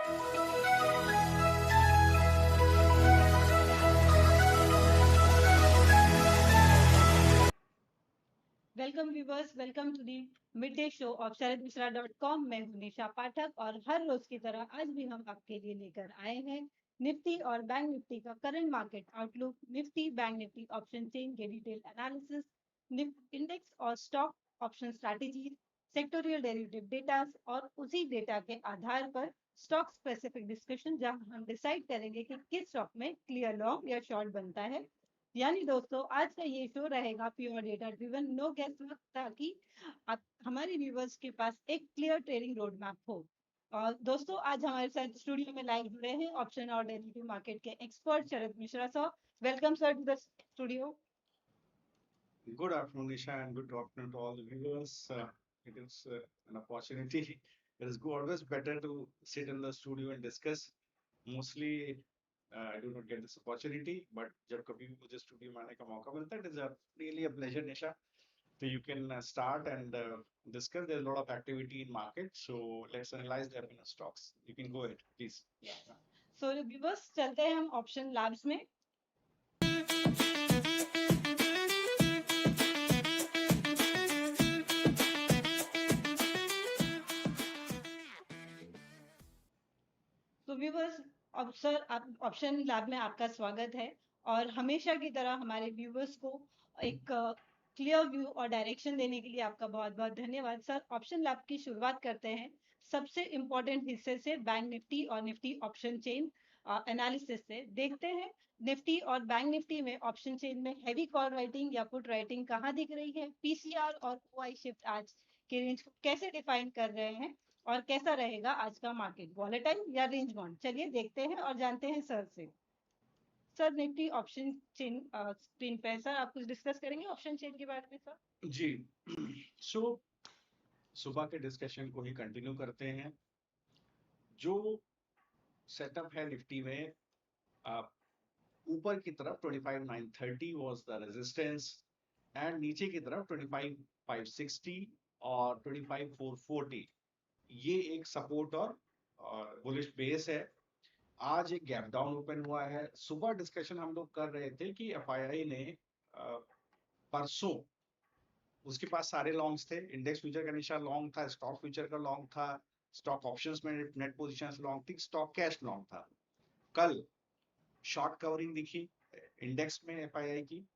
Welcome viewers, welcome to the mid day show of sharadmishra.com। मैं हूं निशा पाठक और हर रोज की तरह आज भी हम आपके लिए लेकर आए हैं निफ्टी और बैंक निफ्टी का current market outlook, Nifty bank Nifty option chain के डिटेल एनालिसिस, इंडेक्स और stock option strategy, sectoral derivative data और उसी डेटा के आधार पर स्टॉक स्पेसिफिक डिस्कशन, जहां हम डिसाइड करेंगे कि किस स्टॉक में क्लियर लॉन्ग या शॉर्ट बनता है। यानी दोस्तों, आज का ये शो रहेगा pure data driven, no guess work, ताकि आप हमारे व्यूवर्स के पास एक क्लियर ट्रेडिंग रोड मैप हो। और दोस्तों, आज हमारे साथ स्टूडियो में लाइव जुड़े हैं ऑप्शन और डेरिवेटिव मार्केट के expert Sharad Mishra sir. Welcome sir to the studio. Good afternoon, Nisha, and good afternoon to all the viewers. It is an opportunity. It is always better to sit in the studio and discuss. Mostly, I do not get this opportunity, but जब कभी भी मुझे studio में आने का मौका मिलता है, it is really a pleasure, Nisha. So you can start and discuss. There's a lot of activity in market, so let's analyze the stocks. You can go ahead, please. So viewers, चलते हैं हम option labs में। तो viewers, option lab में आपका स्वागत है और हमेशा की तरह हमारे व्यूवर्स को एक क्लियर व्यू और डायरेक्शन देने के लिए आपका बहुत बहुत धन्यवाद सर। ऑप्शन लैब की शुरुआत करते हैं सबसे इम्पोर्टेंट हिस्से से, बैंक निफ्टी और निफ्टी ऑप्शन चेन एनालिसिस से। देखते हैं निफ्टी और बैंक निफ्टी में ऑप्शन चेन में हैवी कॉल राइटिंग या पुट राइटिंग कहाँ दिख रही है, पीसीआर और ओआई शिफ्ट आज के रेंज को कैसे डिफाइन कर रहे हैं और कैसा रहेगा आज का मार्केट, वॉलेटाइल या रेंज बाउंड। चलिए देखते हैं और जानते हैं सर से। Sir, Nifty option chain screen पे है सर, आप कुछ डिस्कस करेंगे ऑप्शन चेन के बारे में सर? जी। सो सुबह के डिस्कशन को ही कंटिन्यू करते हैं। जो सेटअप है निफ्टी में, ऊपर की तरफ 25,930 वाज द रेजिस्टेंस एंड नीचे की तरफ 25,560 और 25,440 ये एक सपोर्ट और बुलिश बेस है। आज एक गैप डाउन ओपन हुआ है। सुबह डिस्कशन हम लोग कर रहे थे कि एफआईआई ने परसों उसके पास सारे लॉन्ग्स थे। इंडेक्स फ्यूचर का निशा लॉन्ग था, स्टॉक फ्यूचर का लॉन्ग था, स्टॉक ऑप्शंस में नेट पोजीशंस लॉन्ग थी, स्टॉक कैश लॉन्ग था। कल शॉर्ट कवरिंग दिखी इंडेक्स में एफआईआई की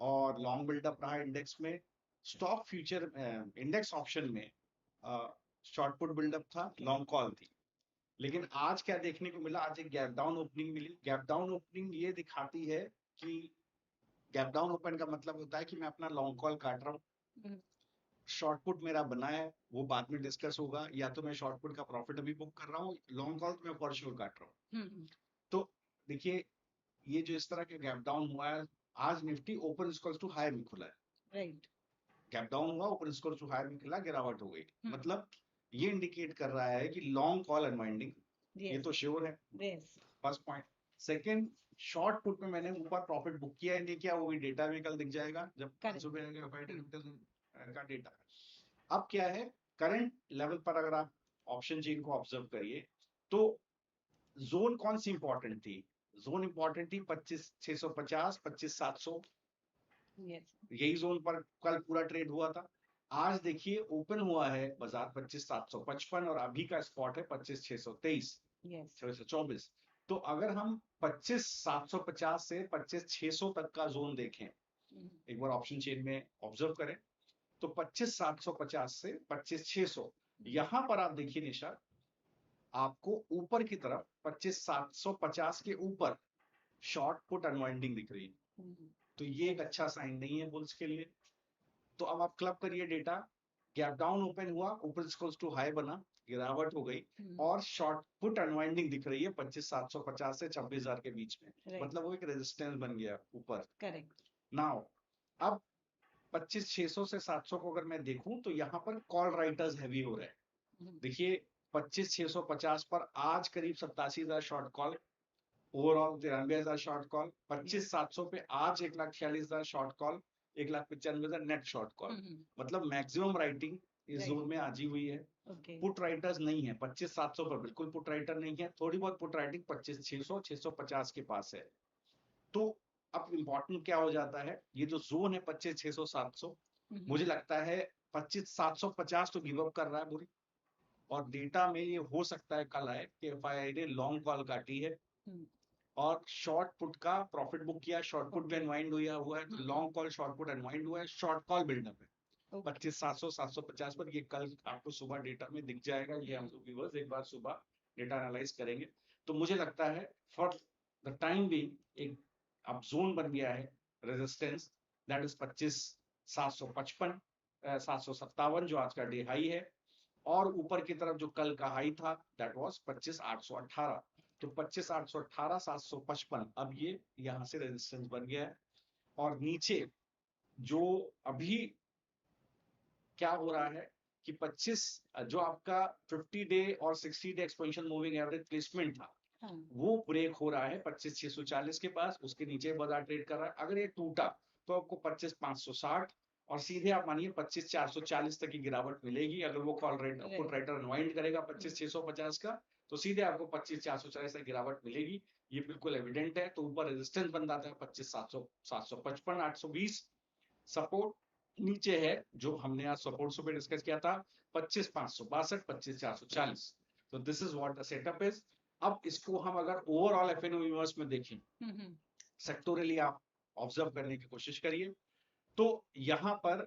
और लॉन्ग बिल्डअप रहा इंडेक्स में। स्टॉक फ्यूचर इंडेक्स ऑप्शन में शॉर्ट पुट बिल्डअप था, लॉन्ग कॉल थी। लेकिन आज क्या देखने को मिला? आज एक गैप डाउन ओपनिंग मिली। गैप डाउन ओपनिंग ये दिखाती है कि गैप डाउन ओपन का मतलब होता है कि मैं अपना लॉन्ग कॉल काट रहा हूँ। शॉर्ट पुट मेरा बना है, वो बाद में डिस्कस होगा, या तो मैं शॉर्ट पुट का प्रॉफिट अभी बुक कर रहा हूँ, लॉन्ग कॉल तो मैं फॉर श्योर काट रहा हूँ। तो देखिए, ये जो इस तरह के गैप डाउन हुआ है, आज Nifty open scores to high में खुला है। राइट, गैप डाउन हुआ, ओपन स्कोर टू हाई में खुला, गिरावट हो गई। मतलब ये इंडिकेट कर रहा है कि लॉन्ग कॉल अनवाइंडिंग, ये तो श्योर है। First point. Second, short put में मैंने ऊपर प्रॉफिट बुक किया है, नहीं किया वो भी डेटा में कल दिख जाएगा जब सुबह का डेटा। अब क्या है, करंट लेवल पर अगर आप ऑप्शन चेन को ऑब्जर्व करिए तो जोन कौन सी इंपॉर्टेंट थी? जोन इंपॉर्टेंट थी 25,650, 25,700। यही जोन पर कल पूरा ट्रेड हुआ था। आज देखिए ओपन हुआ है बाजार 25,755 और अभी का स्पॉट है 25,623, 624। तो अगर हम 25,750 से 25,600 तक का जोन देखें, एक बार ऑप्शन चेन में ऑब्जर्व करें, तो 25,750 से 25,600, यहां पर आप देखिए निशा, आपको ऊपर की तरफ 25,750 के ऊपर शॉर्ट पुट अनवाइंडिंग दिख रही है। तो ये एक अच्छा साइन नहीं है बुल्स के लिए। तो अब आप क्लब करिए डेटा। गैप डाउन ओपन हुआ, ओपन स्कोर्स टू हाई बना, गिरावट हो गई और शॉर्ट पुट अनवाइंडिंग दिख रही है 25,750 से 26,000 के बीच में। मतलब वो एक रेजिस्टेंस बन गया ऊपर। करेक्ट। नाउ अब 25,600 से 700 को अगर मैं देखूं तो यहाँ पर कॉल राइटर्स हैवी हो रहे हैं। देखिए 25,650 पर आज करीब 87,000 short call, overall 93,000 short call. 25,700 पे आज 1,46,000 short call, 1,95,000 net short call. मतलब मैक्सिमम राइटिंग इस जोन में आज ही हुई है। पुट राइटर्स नहीं है, 25,700 पर बिल्कुल पुट राइटर नहीं है, थोड़ी बहुत पुट राइटिंग 25,600 650 के पास है। तो अब इम्पोर्टेंट क्या हो जाता है, ये जो जोन है 25,600 700, मुझे लगता है 25,750 तो गिव अप कर रहा है बुरी, और डेटा में ये हो सकता है कल आए कि एफआईआई ने लॉन्ग कॉल काटी है और शॉर्ट पुट का प्रॉफिट बुक किया, शॉर्ट पुट भी अनवाइंड हुआ है, तो long call short put unwind हुआ है, शॉर्ट कॉल बिल्डअप है 25,700 750 पर। ये कल आपको सुबह डेटा में दिख जाएगा, ये हम लोग व्यूअर्स एक बार सुबह डेटा एनालाइज करेंगे। तो मुझे लगता है फॉर द टाइम भी एक अब जोन बन गया है रेजिस्टेंस, दैट इज 25,755 757 जो आज का डे हाई है, और ऊपर की तरफ जो कल का हाई था दैट वाज 25,818। तो 25,818 755 अब ये यहां से रेजिस्टेंस बन गया है। और नीचे जो अभी क्या हो रहा है कि 25 जो आपका 50 डे और 60 day exponential moving average placement था, वो ब्रेक हो रहा है 25,640 के पास, उसके नीचे बाजार ट्रेड कर रहा है। अगर ये टूटा तो आपको 25,560 और सीधे आप मानिए 25,440 तक की गिरावट मिलेगी। अगर वो call rate put writer unwind करेगा 25,650 का, तो सीधे आपको 25,440 तक गिरावट मिलेगी, ये बिल्कुल एविडेंट है। तो ऊपर रेजिस्टेंस बन जाता है 25,700 755 820, सपोर्ट नीचे है जो हमने आज सपोर्ट सुबह डिस्कस किया था 25,562 25,440। तो this is what the setup is. अब इसको हम अगर ओवरऑल एफएनओ यूनिवर्स में देखें, सेक्टोरली आप ऑब्जर्व करने की कोशिश करिए, तो यहां पर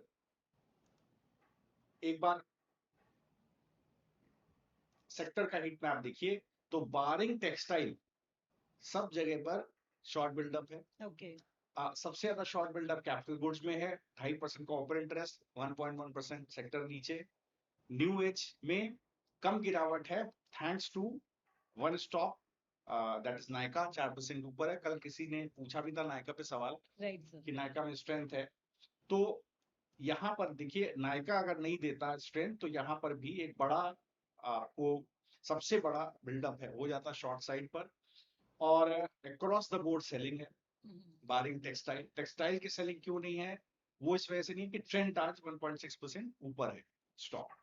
एक बार सेक्टर का हीट मैप देखिए, तो बारिंग टेक्सटाइल सब जगह पर शॉर्ट बिल्डअप है। सबसे ज्यादा शॉर्ट बिल्डअप कैपिटल गुड्स में है, 2.5% का ओपन इंटरेस्ट, 1.1% सेक्टर नीचे। न्यू एज में कम गिरावट है thanks to one stop, that is Nykaa, 4% ऊपर है। कल किसी ने पूछा भी था नायका पे सवाल कि नायका में स्ट्रेंथ है, तो यहाँ पर देखिए नायका अगर नहीं देता स्ट्रेंथ तो यहाँ पर भी एक बड़ा वो सबसे बड़ा बिल्डअप है हो जाता शॉर्ट साइड पर। और अक्रॉस द बोर्ड सेलिंग है, बारिंग टेक्सटाइल। टेक्सटाइल की सेलिंग क्यों नहीं है, वो इस वजह से नहीं कि ट्रेंड आज 1.6% ऊपर है स्टॉक,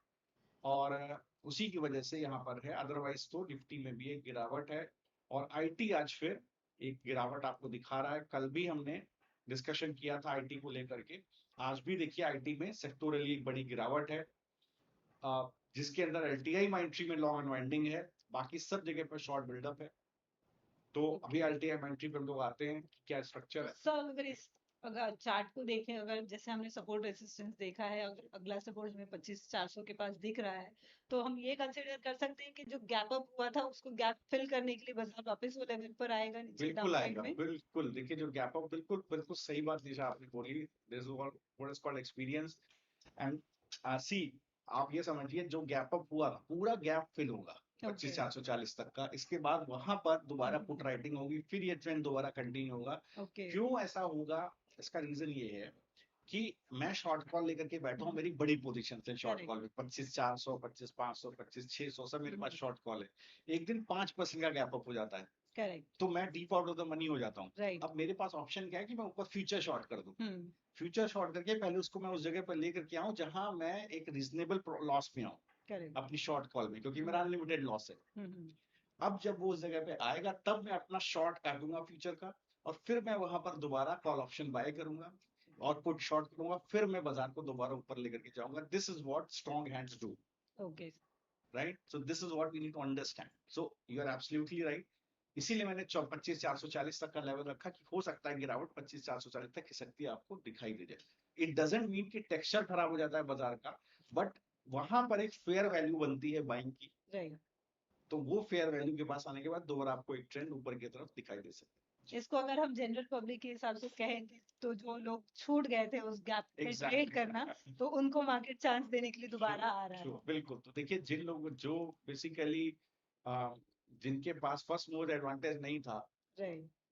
और उसी की वजह से यहाँ पर है। अदरवाइज तो निफ्टी में भी एक गिरावट है, और आईटी आज फिर एक गिरावट आपको दिखा रहा है। कल भी हमने डिस्कशन किया था आईटी को लेकर के, आज भी देखिए आईटी में सेक्टोरली एक बड़ी गिरावट है, जिसके अंदर एलटीआई माइंट्री में लॉन्ग अनवाइंडिंग है, बाकी सब जगह पर शॉर्ट बिल्डअप है। तो अभी एलटीआई माइंट्री पर लोग आते हैं कि क्या स्ट्रक्चर है। सर अगर इस अगर चार्ट को देखें, अगर जैसे हमने सपोर्ट रेजिस्टेंस देखा है, अगर अगला सपोर्ट में 25,400 के पास दिख रहा है, तो हम ये कंसीडर कर सकते हैं कि जो गैप अप हुआ था उसको गैप फिल करने के लिए बाजार वापस वो लेवल पर आएगा नीचे बिल्कुल आएगा, बिल्कुल। देखिए जो गैप अप, बिल्कुल बिल्कुल सही बात निशा आपने बोली, this is what is called experience. And see आप ये समझिए जो गैप अप हुआ पूरा गैप फिल होगा 25,440 तक का, इसके बाद वहां पर दोबारा पुट राइटिंग होगी, फिर ये ट्रेंड दोबारा कंटिन्यू होगा। क्यों ऐसा होगा, इसका रीजन ये है कि मैं शॉर्ट कॉल लेकर के बैठा हूँ, मेरी बड़ी पोजीशन है शॉर्ट कॉल में, 25,400 25,500 25,600 सब मेरे पास शॉर्ट कॉल है। एक दिन 5% का गैप अप हो जाता है, करेक्ट, तो मैं deep out of the money हो जाता हूँ। अब मेरे पास ऑप्शन क्या है कि मैं ऊपर फ्यूचर शॉर्ट कर दूं, फ्यूचर शॉर्ट करके पहले उसको मैं उस जगह पर लेकर के आऊं जहां मैं एक रीजनेबल लॉस में आऊं अपनी शॉर्ट कॉल में, क्योंकि मेरा अनलिमिटेड लॉस है। अब जब वो उस जगह पे आएगा तब मैं अपना शॉर्ट काटूंगा फ्यूचर का, और फिर मैं वहां पर दोबारा कॉल ऑप्शन बाय करूंगा और पुट शॉर्ट करूंगा, फिर मैं बाजार को दोबारा ऊपर लेकर के जाऊंगा। This is what strong hands do, right? So this is what we need to understand. So you are absolutely right. इसीलिए मैंने 25,440 तक का लेवल रखा कि हो सकता है गिरावट 25,440 तक खिसकती है, आपको दिखाई दे जाए। इट डजंट मीन कि टेक्सचर खराब हो जाता है बाजार का, बट वहां पर एक फेयर वैल्यू बनती है बाइंग की, तो वो फेयर वैल्यू के पास आने के बाद दोबारा आपको एक ट्रेंड ऊपर की तरफ दिखाई दे सकता है। इसको अगर हम जनरल पब्लिक के हिसाब से कहेंगे तो जो लोग छूट गए थे उस गैप पे ट्रेड करना, तो उनको मार्केट चांस देने के लिए दोबारा आ रहा है। बिल्कुल। तो देखिए जिन लोग जो बेसिकली जिनके पास फर्स्ट मूवर एडवांटेज नहीं था,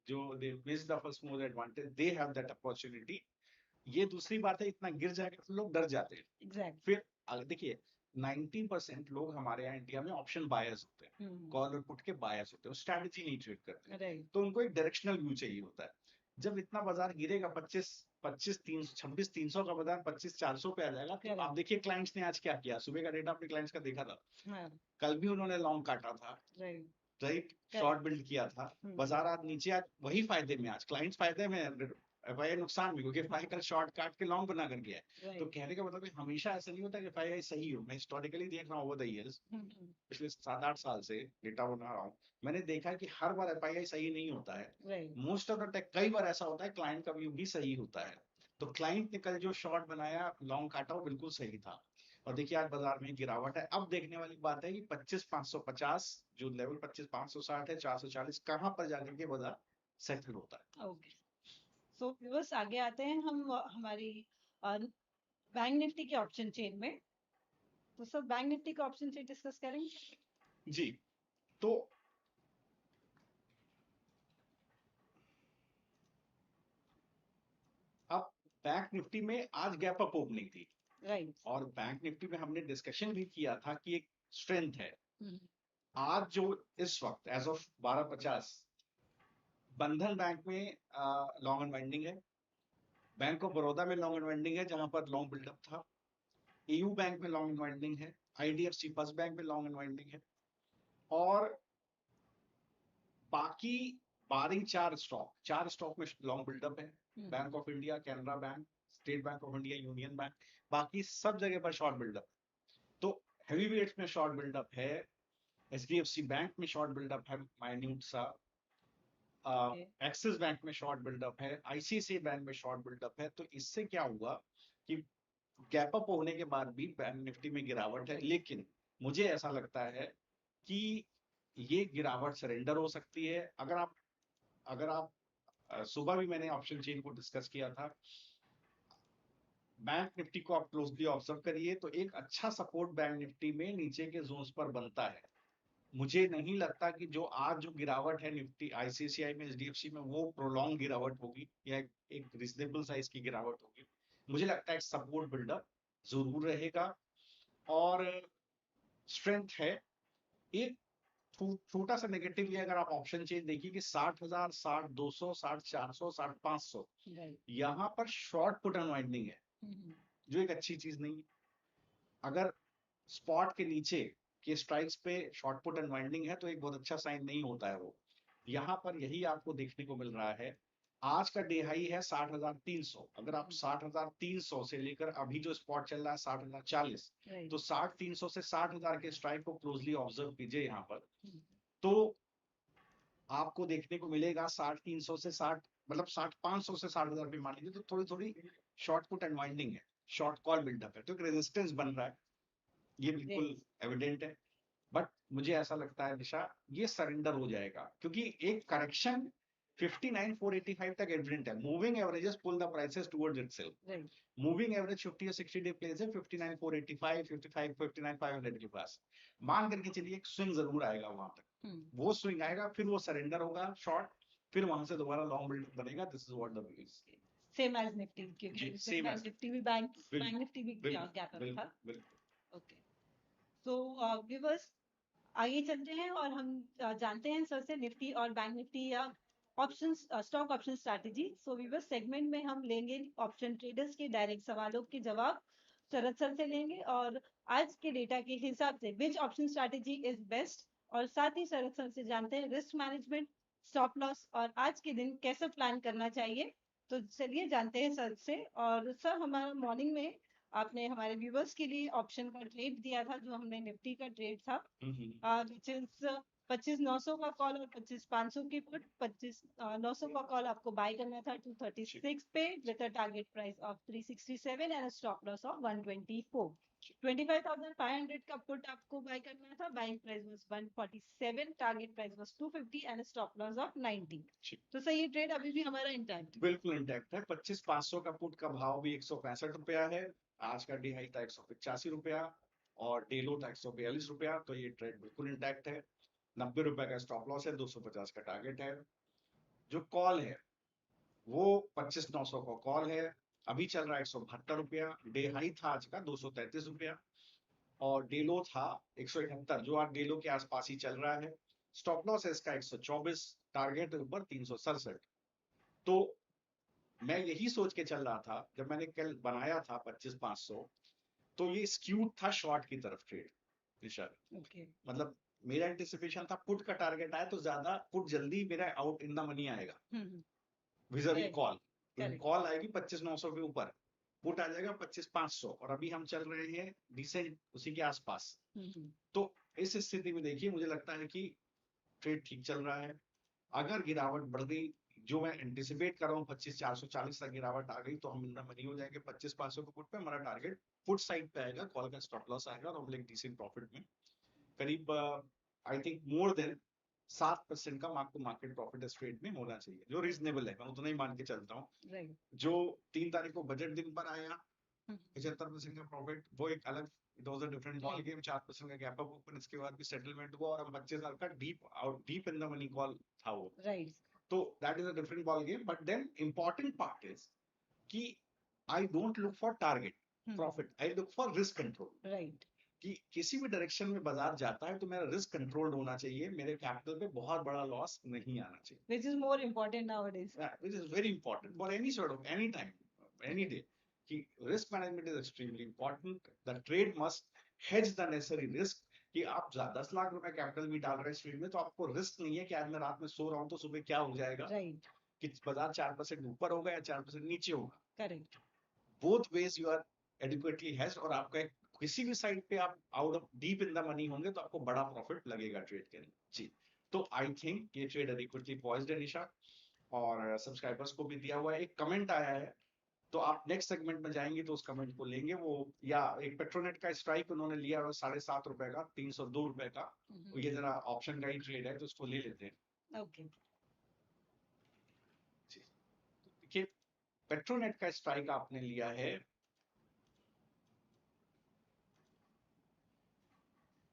जो they miss the first mover advantage, they have that opportunity. ये दूसरी बात है, इतना गिर जाएगा तो लोग डर जाते हैं। Exactly. फिर देखिए 90% लोग हमारे यहाँ इंडिया में ऑप्शन बायर्स होते हैं, कॉल और पुट के बायर्स होते हैं, स्ट्रैटेजी नहीं ट्रेड करते हैं, तो उनको एक डायरेक्शनल व्यू चाहिए होता है। जब इतना बाजार गिरेगा 26,300 का बाजार 25,400 पे आ जाएगा, तो आप देखिए क्लाइंट्स ने आज क्या किया। सुबह का डेटा अपने क्लाइंट्स का देखा था, कल भी उन्होंने लॉन्ग काटा था, राइट, शॉर्ट बिल्ड किया था, बाजार आज नीचे, आज वही फायदे में, आज क्लाइंट्स फायदे में, एफआईआई नुकसान में, क्योंकि एफआईआई कल शॉर्ट काट के लॉन्ग बना कर गया है। तो कहने का मतलब हमेशा ऐसा नहीं होता कि एफआईआई सही हो। मैं हिस्टोरिकली देख रहा हूँ ओवर द इयर्स, पिछले 7-8 साल से डेटा बना रहा हूँ, मैंने देखा कि हर बार एफआईआई सही नहीं होता है। मोस्ट ऑफ द टाइम कई बार ऐसा होता है क्लाइंट का व्यू भी सही होता है। तो क्लाइंट ने कल जो शॉर्ट बनाया, लॉन्ग काटा, वो बिल्कुल सही था। और देखिए आज बाजार में गिरावट है। अब देखने वाली बात है कि 25,550 जो लेवल 25,560 है, 440 कहाँ पर जाकर के बाजार सेटल होता है। ओके, सो व्यूअर्स आगे आते हैं हम हमारी बैंक निफ्टी के ऑप्शन चेन में। तो सर बैंक निफ्टी का ऑप्शन चेन डिस्कस करेंगे जी। तो अब बैंक निफ्टी में आज गैप अप ओपनिंग थी, राइट, और बैंक निफ्टी में हमने डिस्कशन भी किया था कि एक स्ट्रेंथ है। आज जो इस वक्त एज ऑफ 12:50 बंधन बैंक में लॉन्ग अनवाइंडिंग है, बैंक ऑफ बड़ौदा में लॉन्ग अनवाइंडिंग है जहां पर लॉन्ग बिल्डअप था, एयू बैंक में लॉन्ग अनवाइंडिंग है, आईडीएफसी फर्स्ट बैंक में लॉन्ग अनवाइंडिंग है, और बाकी बारिंग चार स्टॉक में लॉन्ग बिल्डअप है। Bank of India, Canara bank, state bank of India, union bank, बाकी सब जगह पर शॉर्ट बिल्डअप। तो हेवी वेट्स में शॉर्ट बिल्डअप है, एचडीएफसी बैंक में शॉर्ट बिल्डअप है माइन्यूट सा, एक्सिस बैंक में शॉर्ट बिल्डअप है, आईसीआईसीआई बैंक में शॉर्ट बिल्डअप है। तो इससे क्या हुआ कि गैप अप होने के बाद भी बैंक निफ्टी में गिरावट है, लेकिन मुझे ऐसा लगता है कि ये गिरावट सरेंडर हो सकती है। अगर आप सुबह भी मैंने ऑप्शन चेन को डिस्कस किया था, बैंक निफ्टी को आप क्लोजली ऑब्जर्व करिए तो एक अच्छा सपोर्ट बैंक निफ्टी में नीचे के जोन्स पर बनता है। मुझे नहीं लगता कि जो आज जो गिरावट है निफ्टी आईसीआईसीआई में, एचडीएफसी में, वो प्रोलॉन्ग गिरावट होगी या एक रीजनेबल साइज की गिरावट होगी। मुझे लगता है सपोर्ट बिल्डअप जरूर रहेगा और स्ट्रेंथ है। एक छोटा सा नेगेटिव ये, अगर आप ऑप्शन चेन देखिए कि 60,000, 60,200, 60,400, 60,500 यहाँ पर शॉर्ट पुट अनवाइंडिंग है, जो एक अच्छी चीज नहीं है। अगर स्पॉट के नीचे के स्ट्राइक्स पे शॉर्ट पुट अनवाइंडिंग है तो एक बहुत अच्छा साइन नहीं होता है वो। यहाँ पर यही आपको देखने को मिल रहा है। आज का डे हाई है 60,300। अगर आप 60,300 से लेकर अभी जो स्पॉट चल रहा है 60,040, तो 60,300 से 60,000 के स्ट्राइक को क्लोजली ऑब्जर्व कीजिए यहाँ पर। तो आपको देखने को मिलेगा 60,300 से 60, मतलब 60,500 से 60,000 पे मान लीजिए, तो थोड़ी थोड़ी शॉर्ट पुट अनवाइंडिंग है, शॉर्ट कॉल बिल्डअप है, तो एक रेजिस्टेंस बन रहा है, ये बिल्कुल एविडेंट है। बट मुझे ऐसा लगता है निशा, ये सरेंडर हो जाएगा क्योंकि एक करेक्शन 59,485 तक एविडेंट है। Moving averages pull the prices towards itself. Moving average 50 या 60 डे प्लेस है 59,485, 55, 59,500 के पास। मान करके चलिए एक स्विंग जरूर आएगा वहां तक, वो स्विंग आएगा, फिर वो सरेंडर होगा शॉर्ट, फिर वहां से दोबारा लॉन्ग बिल्ड बनेगा। This is what the view is. Same as Nifty, क्योंकि बैंक निफ्टी भी बैंक निफ्टी भी गैप अप था। ओके, सो व्यूअर्स आगे चलते हैं और हम जानते हैं सर से निफ्टी और बैंक निफ्टी या options, stock option strategy. So viewers segment में हम लेंगे ऑप्शन ट्रेडर्स के डायरेक्ट सवालों के जवाब शरद सर से लेंगे, और आज के डेटा के हिसाब से which option strategy is best, और साथ ही शरद सर से जानते हैं रिस्क मैनेजमेंट, स्टॉप लॉस और आज के दिन कैसे प्लान करना चाहिए। तो चलिए जानते हैं सर से। और सर हमारा मॉर्निंग में आपने हमारे व्यूवर्स के लिए ऑप्शन का ट्रेड दिया था, जो हमने निफ्टी का ट्रेड था, विच इज 25,900 का कॉल और 25,500 की पुट। 25,900 का कॉल आपको बाय करना था 236 पे with a target price of 367 and stop loss of 124। 25,500 का पुट आपको बाय करना था, buying price was 147, target price was 250 and stop loss of 90। तो सही, ये ट्रेड अभी भी हमारा इंटैक्ट, बिल्कुल इंटैक्ट है। 25,500 का पुट का भाव भी 165 रुपया है। आज का डी हाई था 185 रुपया और डे लो था 142 रुपया। तो ये ट्रेड बिल्कुल इंटैक्ट है। 90 रुपए का स्टॉप लॉस है, 250 का टारगेट है। जो कॉल है वो 25,900 का कॉल है, अभी चल रहा है 172 रुपया। डे हाई था आज का 233 रुपया और डे लो था 171, जो आज डे लो के आसपास ही चल रहा है। स्टॉप लॉस है इसका 124, टारगेट ऊपर 367। तो मैं यही सोच के चल रहा था जब मैंने कल बनाया था 25,500, तो ये स्क्यूड था शॉर्ट की तरफ ट्रेड निशा। मतलब मेरा एंटिसिपेशन था पुट का टारगेट आया तो ज्यादा पुट जल्दी मेरा आउट इन द मनी आएगा विजरी कॉल। कॉल आएगी 25,900 के ऊपर, पुट आ जाएगा 25,500, और अभी हम चल रहे हैं डिसेंट उसी के आसपास। तो इस स्थिति में देखिए मुझे लगता है कि ट्रेड ठीक चल रहा है। अगर गिरावट बढ़ गई, जो मैं एंटिसिपेट कर रहा हूँ 25,440 तक गिरावट आ गई, तो हम मनी हो जाएंगे 25,500 के पुट पे। हमारा टारगेट पुट साइड पे आएगा, कॉल का स्टॉप लॉस आएगा, और हम एक डिसेंट प्रॉफिट में करीब आई थिंक मोर देन 7% का मार्क टू मार्केट प्रॉफिट इस ट्रेड में होना चाहिए, जो रीजनेबल है। मैं उतना ही मान के चलता हूँ। जो 3 तारीख को बजट दिन पर आया 75% का प्रॉफिट, वो एक अलग, it was a different ball game. 4% का गैप अप ओपन, इसके बाद भी सेटलमेंट हुआ, और हम 25,000 का deep in the money call था वो। तो that is a different ball game. But then important part is कि I don't look for target profit, I look for risk control. कि किसी भी डायरेक्शन में बाजार जाता है तो मेरा रिस्क कंट्रोल्ड होना चाहिए, मेरे कैपिटल पे बहुत बड़ा लॉस नहीं आना चाहिए, which is more important nowadays. which is very important for any sort of any time, any day. कि risk management is extremely important. The trade must hedge the necessary risk. कि आप 10 लाख रुपए कैपिटल भी डाल रहे हैं इस ट्रेड में, तो आपको रिस्क नहीं है कि आज मैं रात में सो रहा हूं तो सुबह क्या हो जाएगा, कि बाजार 4% ऊपर होगा या 4% नीचे होगा। Correct, both ways you are adequately hedged, और आपका एक किसी भी साइड पे आप out of deep in the money होंगे तो आपको बड़ा प्रॉफिट लगेगा ट्रेड के लिए। जी, तो आई थिंक ये ट्रेड एडिक्वेटली पॉइज्ड है निशा, और सब्सक्राइबर्स को भी दिया हुआ है। एक कमेंट आया है, तो आप नेक्स्ट सेगमेंट में जाएंगे तो उस कमेंट को लेंगे वो, या एक पेट्रोनेट का स्ट्राइक उन्होंने लिया है 7.5 रुपए का, 302 रुपए का। तो ये जरा ऑप्शन का ही ट्रेड है तो उसको ले लेते हैं। ओके जी, देखिए पेट्रोनेट का स्ट्राइक आपने लिया है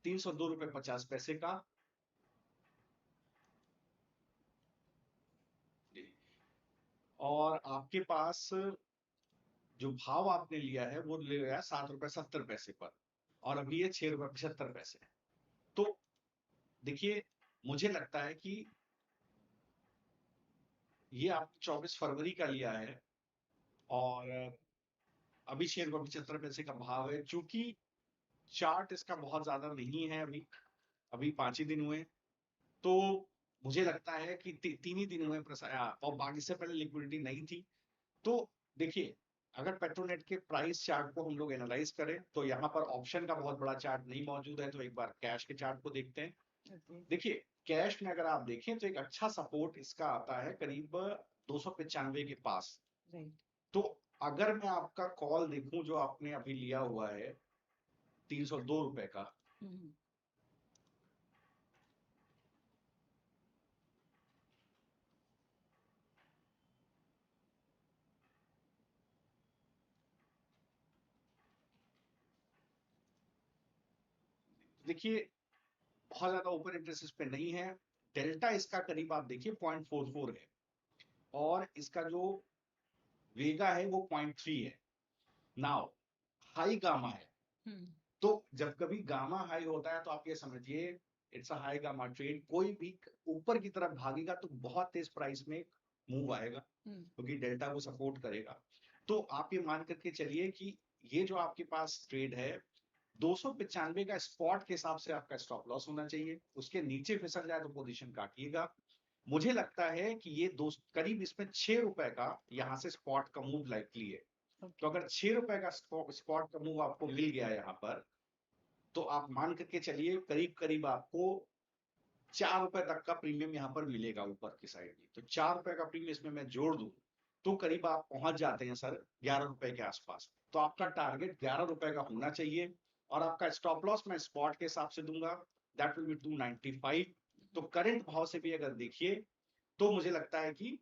302 रुपए 50 पैसे का, और आपके पास जो भाव आपने लिया है वो ले गया 7 रुपए 70 पैसे पर, और अभी ये 6 रुपए 75 पैसे। तो देखिए मुझे लगता है कि ये आप 24 फरवरी का लिया है, और अभी 6 रुपए 75 पैसे का भाव है। चूंकि चार्ट इसका बहुत ज्यादा नहीं है, अभी अभी 5 ही दिन हुए, तो मुझे लगता है कि 3 ही दिन हुए और बाकी से पहले लिक्विडिटी नहीं थी। तो देखिए अगर पेट्रोनेट के प्राइस चार्ट को हम लोग एनालाइज करें तो यहाँ पर ऑप्शन का बहुत बड़ा चार्ट नहीं मौजूद है, तो एक बार कैश के चार्ट को देखते हैं। देखिए कैश में अगर आप देखें तो एक अच्छा सपोर्ट इसका आता है करीब 295 के पास। तो अगर मैं आपका कॉल देखूं जो आपने अभी लिया हुआ है 302 रुपए का, देखिए बहुत ज्यादा ओपन इंटरेस्ट पे नहीं है। डेल्टा इसका करीब आप देखिए 0.44 है, और इसका जो वेगा है वो 0.3 है। नाउ हाई गामा है, तो जब कभी गामा हाई होता है तो आप ये समझिए it's a high gamma trade. कोई भी ऊपर की तरफ भागेगा तो बहुत तेज प्राइस में मूव आएगा, क्योंकि डेल्टा को सपोर्ट करेगा। तो आप ये मान करके चलिए कि ये जो आपके पास ट्रेड है 295 का स्पॉट के हिसाब से आपका स्टॉप लॉस होना चाहिए। उसके नीचे फिसल जाए तो पोजीशन काटिएगा। मुझे लगता है कि ये करीब इसमें 6 रुपए का यहाँ से स्पॉट का मूव लाइकली है। तो अगर 6 रुपए का स्पॉट का मूव आपको मिल गया यहाँ पर, तो आप मान करके चलिए करीब करीब आपको 4 रुपए तक का प्रीमियम यहाँ पर मिलेगा ऊपर की साइड में। तो 4 रुपए का प्रीमियम इसमें मैं जोड़ दूं तो करीब आप पहुंच जाते हैं सर 11 रुपए के आसपास। तो आपका टारगेट 11 रुपए का होना चाहिए, और आपका स्टॉप लॉस मैं स्पॉट के हिसाब से दूंगा, दैट विल बी 295। तो करंट भाव से भी अगर देखिए तो मुझे लगता है कि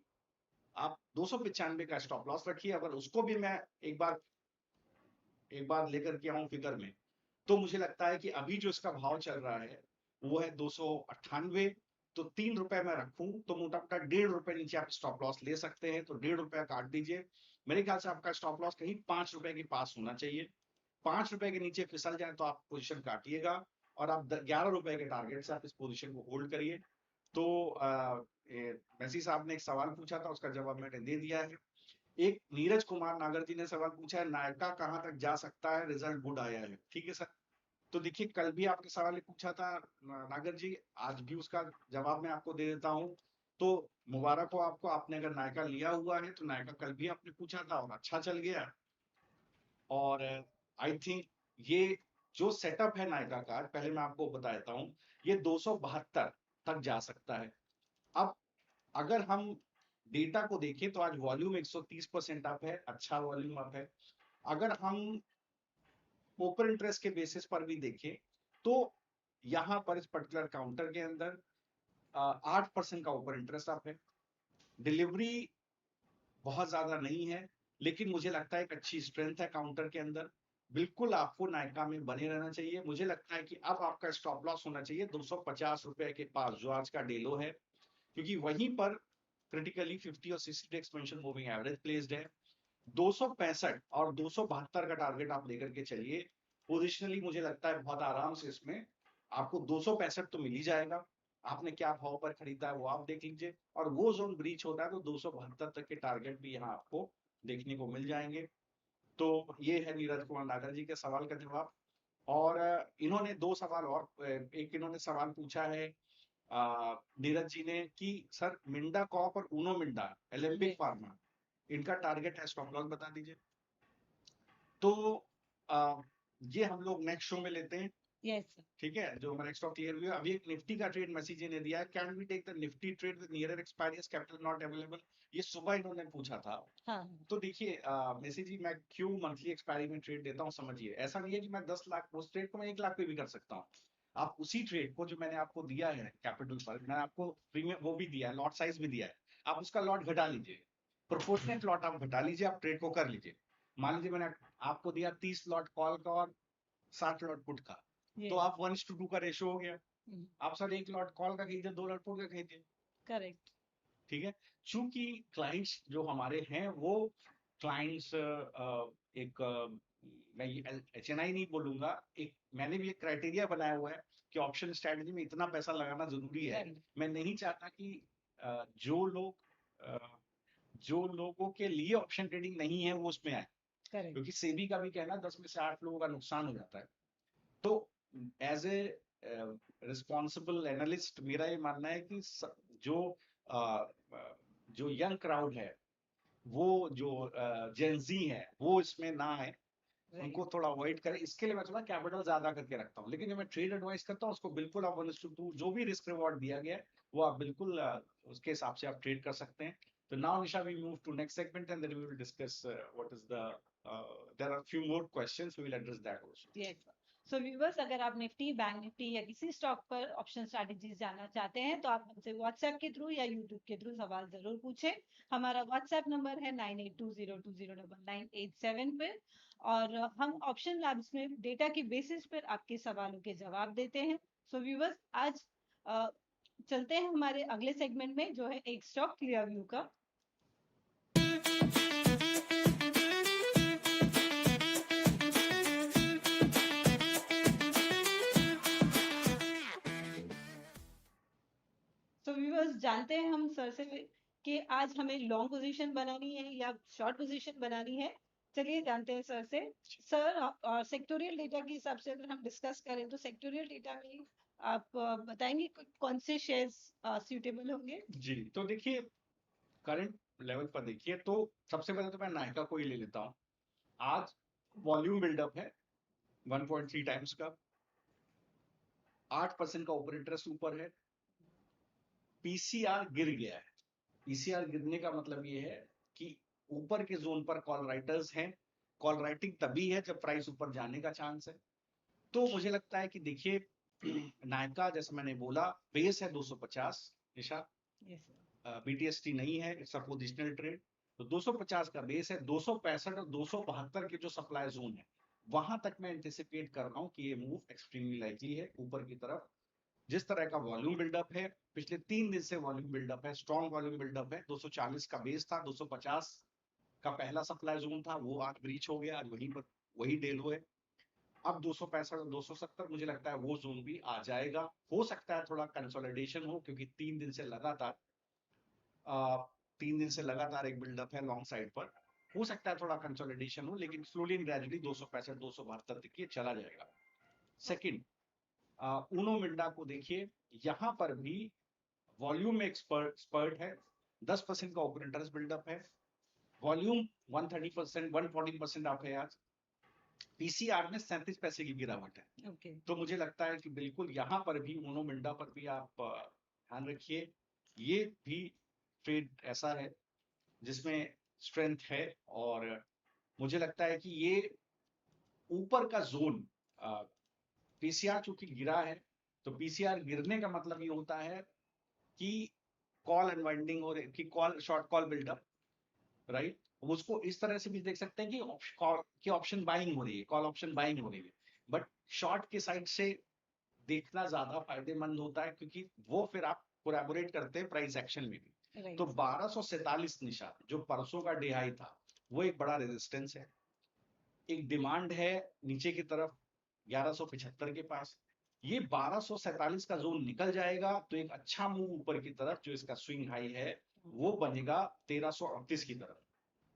आप 295 का स्टॉप लॉस रखिए। अगर उसको भी मैं एक बार लेकर के आऊं फिगर में, तो मुझे लगता है कि अभी जो इसका भाव चल रहा है वो है 298। तो 3 रुपए में रखूं तो मोटा मोटा 1.5 रुपए नीचे आप स्टॉप लॉस ले सकते हैं। तो 1.5 रुपया काट दीजिए। मेरे ख्याल से आपका स्टॉप लॉस कहीं 5 रुपए के पास होना चाहिए। 5 रुपए के नीचे फिसल जाए तो आप पोजीशन काटिएगा, और आप 11 रुपए के टारगेट से आप इस पोजीशन को होल्ड करिए। तो मैसी साहब ने एक सवाल पूछा था, उसका जवाब मैंने दे दिया है। एक नीरज कुमार नागर जी ने सवाल पूछा है, नायका कहाँ तक जा सकता है, रिजल्ट गुड आया है। ठीक है सर, तो देखिए कल भी आपने सवाल पूछा था नागर जी, आज भी उसका जवाब मैं आपको दे देता हूँ। तो मुबारक हो आपको, आपने अगर नायका लिया हुआ है तो नायका कल भी आपने पूछा था और अच्छा चल गया। और आई थिंक ये जो सेटअप है नायका का, पहले मैं आपको बता देता हूँ, ये 272 तक जा सकता है। अब अगर हम डेटा को देखें तो आज वॉल्यूम 130% अप है, अच्छा वॉल्यूम अप है। अगर हम ओपन इंटरेस्ट के बेसिस पर भी देखें तो यहाँ पर इस पर्टिकुलर काउंटर के अंदर 8% का ओपन इंटरेस्ट अप है। डिलीवरी बहुत ज्यादा नहीं है, लेकिन मुझे लगता है एक अच्छी स्ट्रेंथ है काउंटर के अंदर। बिल्कुल आपको नायका में बने रहना चाहिए। मुझे लगता है कि अब आपका स्टॉप लॉस होना चाहिए 250 रुपए के पास, जो आज का डेलो है, क्योंकि वहीं पर क्रिटिकली 50 और 60 एक्सपेंशन मूविंग एवरेज प्लेस्ड है। 265 और 272 का टारगेट आप लेकर के चलिए। पोजिशनली मुझे लगता है बहुत आराम से इसमें आपको 265 तो मिल ही जाएगा। आपने क्या भाव पर खरीदा है वो आप देख लीजिए, और वो जोन ब्रीच होता है तो 272 तक के टारगेट भी यहाँ आपको देखने को मिल जाएंगे। तो ये है नीरज कुमार नागर जी के सवाल का जवाब। और इन्होंने दो सवाल और, एक इन्होंने सवाल पूछा है नीरज जी ने कि सर मिंडा कॉप और ऊनो मिंडा एलेम्बिक फार्मा, इनका टारगेट है स्टॉप लॉस बता दीजिए। तो आ, ये हम लोग नेक्स्ट शो में लेते हैं। Yes sir. ठीक है, जो हमारा स्टॉक क्लियर हुआ। अभी एक निफ्टी का ट्रेड मैसेज ने दिया है, can we take the Nifty trade with nearer expiry as capital not available, ये सुबह इन्होंने पूछा था। हाँ। तो देखिए मैसेज जी, मैं क्यों मंथली एक्सपायरी में ट्रेड देता हूँ समझिए। ऐसा नहीं है कि मैं 10 लाख, उस ट्रेड को मैं 1 लाख पे भी कर सकता हूँ। आप उसी ट्रेड को जो मैंने आपको दिया है कैपिटल पर, मैंने आपको प्रीमियम वो भी दिया है, लॉट साइज भी दिया है, आप उसका लॉट घटा लीजिए, प्रोपोर्शनेट लॉट आप घटा लीजिए, आप ट्रेड को कर लीजिए। मान लीजिए मैंने आपको दिया 30 लॉट कॉल का और 60 लॉट पुट का, तो आप 1:2 का रेशो हो गया। आप सर 1 लॉट कॉल का खरीदे, 2 लॉट पुट का खरीदे। करेक्ट। ठीक है, चूंकि क्लाइंट्स जो हमारे हैं वो क्लाइंट्स एक मैं HNI नहीं बोलूंगा, एक मैंने भी एक क्राइटेरिया बनाया हुआ है कि ऑप्शन स्ट्रेटजी में इतना पैसा लगाना जरूरी है। मैं नहीं चाहता कि जो लोग जो लोगों के लिए ऑप्शन ट्रेडिंग नहीं है वो उसमें आए, क्योंकि सेबी का भी कहना 10 में से 8 लोगों का नुकसान हो जाता है। तो एज ए रिस्पॉन्सिबल एनालिस्ट मेरा ये मानना है कि जो जो यंग क्राउड है, वो जो जेंजी है, वो इसमें ना आए, उनको थोड़ा अवॉइड करें। इसके लिए मैं थोड़ा कैपिटल ज्यादा करके रखता हूँ, लेकिन जब मैं ट्रेड एडवाइस करता हूँ उसको बिल्कुल आप 1:2 जो भी रिस्क रिवॉर्ड दिया गया है वो आप बिल्कुल उसके हिसाब से आप ट्रेड कर सकते हैं। तो now Nisha we move to next segment and then we will discuss what is the there are few more questions, we will address that also. Yes. So viewers, अगर आप निफ्टी, बैंक निफ्टी या किसी stock पर option strategies जानना चाहते हैं तो आप हमसे व्हाट्सएप के थ्रू या यूट्यूब के थ्रू सवाल जरूर पूछें। हमारा व्हाट्सएप नंबर है 9820209987 पे, और हम ऑप्शन लैब्स में डेटा की बेसिस पर आपके सवालों के जवाब देते हैं। सो व्यूवर्स, आज चलते हैं हमारे अगले सेगमेंट में, जो है एक स्टॉक क्लियर व्यू का। तो व्यूअर्स, जानते हैं हम सर से कि आज हमें लॉन्ग पोजीशन बनानी है या शॉर्ट पोजीशन बनानी है। चलिए जानते हैं सर से। सर, सेक्टोरियल डेटा के हिसाब से अगर हम डिस्कस करें तो सेक्टोरियल डेटा में आप बताएंगे कौन से शेयर्स सूटेबल होंगे? जी, तो देखिए करंट लेवल पर देखिए तो सबसे पहले तो मैं नायका को ही ले लेता हूँ। आज वॉल्यूम बिल्डअप है 1.3 टाइम्स का, 8% का ओपन इंटरेस्ट ऊपर है, पीसीआर गिर गया है। पीसीआर गिरने का मतलब ये है कि ऊपर के जोन पर कॉल राइटर्स हैं। कॉल राइटिंग तभी है जब प्राइस ऊपर जाने का चांस है। तो मुझे लगता है कि देखिए नायका, जैसे मैंने बोला, बेस है 250 निशा, बीटीएसटी नहीं है, इट्स अ पोजिशनल ट्रेड। तो 250 का बेस है, 265 और 272 के जो सप्लाई जोन है वहां तक मैं एंटिसिपेट कर रहा हूं कि ये मूव एक्सट्रीमली लाइकली है ऊपर की तरफ। जिस तरह का वॉल्यूम बिल्डअप है, पिछले 3 दिन से वॉल्यूम बिल्डअप है, स्ट्रॉन्ग वॉल्यूम बिल्डअप है। 240 का बेस था, 250 का पहला सप्लाई जोन था, वो आज ब्रीच हो गया, आज वहीं पर वही डेलो है। अब 265 और 270 मुझे लगता है वो जोन भी आ जाएगा। हो सकता है थोड़ा कंसोलिडेशन हो, क्योंकि 3 दिन से लगातार एक बिल्डअप है लॉन्ग साइड पर। हो सकता है थोड़ा कंसोलिडेशन हो, लेकिन स्लोली एंड ग्रेजुअली 265 272 देखिए चला जाएगा। सेकंड, ऊनो मिंडा को देखिए, यहां पर भी वॉल्यूम में एक्सपर्ट है, 10% का ओपन इंटरेस्ट बिल्डअप है, वॉल्यूम 130% 140% आप है आज, पीसीआर में 37 पैसे की गिरावट है। तो मुझे लगता है कि बिल्कुल यहां पर भी ऊनो मिंडा पर भी आप ध्यान रखिए, ये भी ट्रेड ऐसा है जिसमें स्ट्रेंथ है, और मुझे लगता है कि ये ऊपर का जोन, पीसीआर चूंकि गिरा है, तो पीसीआर गिरने का मतलब ये होता है कि कॉल अनवाइंडिंग और कि call short call buildup, right. उसको इस तरह से भी देख सकते हैं कि ऑप्शन बाइंग हो रही है, कॉल ऑप्शन बाइंग हो रही है, बट शॉर्ट के साइड से देखना ज्यादा फायदेमंद होता है, क्योंकि वो फिर आप कोलैबोरेट करते हैं प्राइस एक्शन में भी। तो 1247 निशान जो परसों का डे हाई था, वो एक बड़ा रेजिस्टेंस है। एक डिमांड है नीचे की तरफ 1175 के पास, ये 1247 का जोन निकल जाएगा तो एक अच्छा मूव ऊपर की तरफ, जो इसका स्विंग हाई है, वो बनेगा 1338 की तरफ।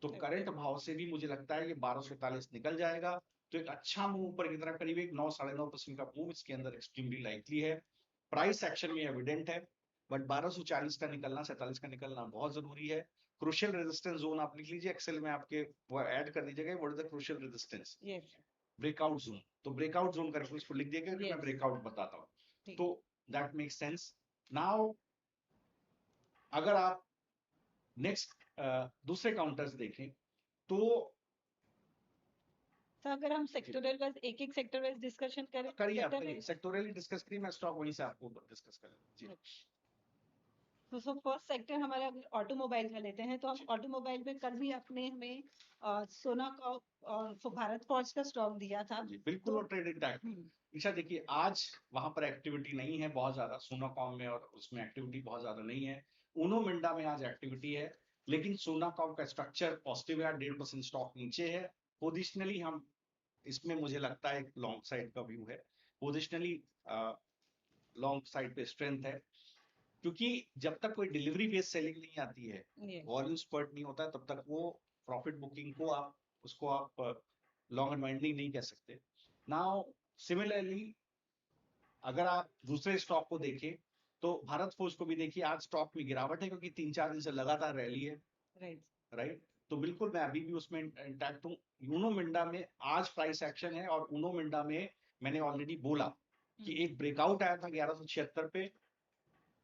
तो करंट भाव से भी मुझे लगता है ये 1247 निकल जाएगा, तो एक अच्छा मूव ऊपर की तरफ, करीब एक 9-9.5% का मूव इसके अंदर एक्सट्रीमली लाइकली है। प्राइस एक्शन में एविडेंट है, बट 1240 का निकलना, 47 का निकलना बहुत जरूरी है। क्रूशियल रेजिस्टेंस जोन आप लिख लीजिए, एक्सेल में आपके वो ऐड कर दीजिएगा, what is the crucial resistance, breakout zone. तो ब्रेकआउट जोन करके उसको लिख दिएगा, मैं ब्रेकआउट बताता हूँ, तो दैट मेक्स सेंस। नाउ अगर आप नेक्स्ट दूसरे काउंटर्स देखें, तो अगर हम सेक्टोरल वाइज एक सेक्टर वाइज डिस्कशन करें, करिए आप सेक्टोरली डिस्कस करिए, मैं स्टॉक वहीं से आपको डिस्कस करूंगा। तो फर्स्ट सेक्टर हमारा अगर ऑटोमोबाइल का लेते हैं, तो हम ऑटोमोबाइल में कल भी अपने हमें सोना का और भारत फॉर्ज का स्टॉक दिया था, बिल्कुल, और ट्रेड इंटैक्ट। ईशा देखिए, आज वहां पर एक्टिविटी नहीं है बहुत ज्यादा, सोनाकॉम में और उसमें एक्टिविटी बहुत ज्यादा नहीं है। उनो मिंडा में आज एक्टिविटी है, लेकिन सोनाकॉम का स्ट्रक्चर पॉजिटिव है, 1.5% स्टॉक नीचे है। पोजिशनली हम इसमें, मुझे लगता है एक लॉन्ग साइड का व्यू है, पोजिशनली लॉन्ग साइड पे स्ट्रेंथ है, क्योंकि जब तक कोई डिलीवरी बेस्ड सेलिंग नहीं आती है, वॉल्यूम स्पर्ट नहीं होता है, तब तक वो प्रॉफिट बुकिंग को आप लॉन्ग अनवाइंडिंग नहीं कह सकते। नाउ सिमिलरली अगर आप दूसरे स्टॉक को देखें, तो भारत फोर्ज को भी देखिए, आज स्टॉक में गिरावट है, क्योंकि 3-4 दिन से लगातार रैली है, राइट। तो बिल्कुल मैं अभी भी उसमें इंटैक्ट हूँ। यूनो मिंडा में आज प्राइस एक्शन है, और यूनो मिंडा में मैंने ऑलरेडी बोला कि एक ब्रेकआउट आया था 1176 पे,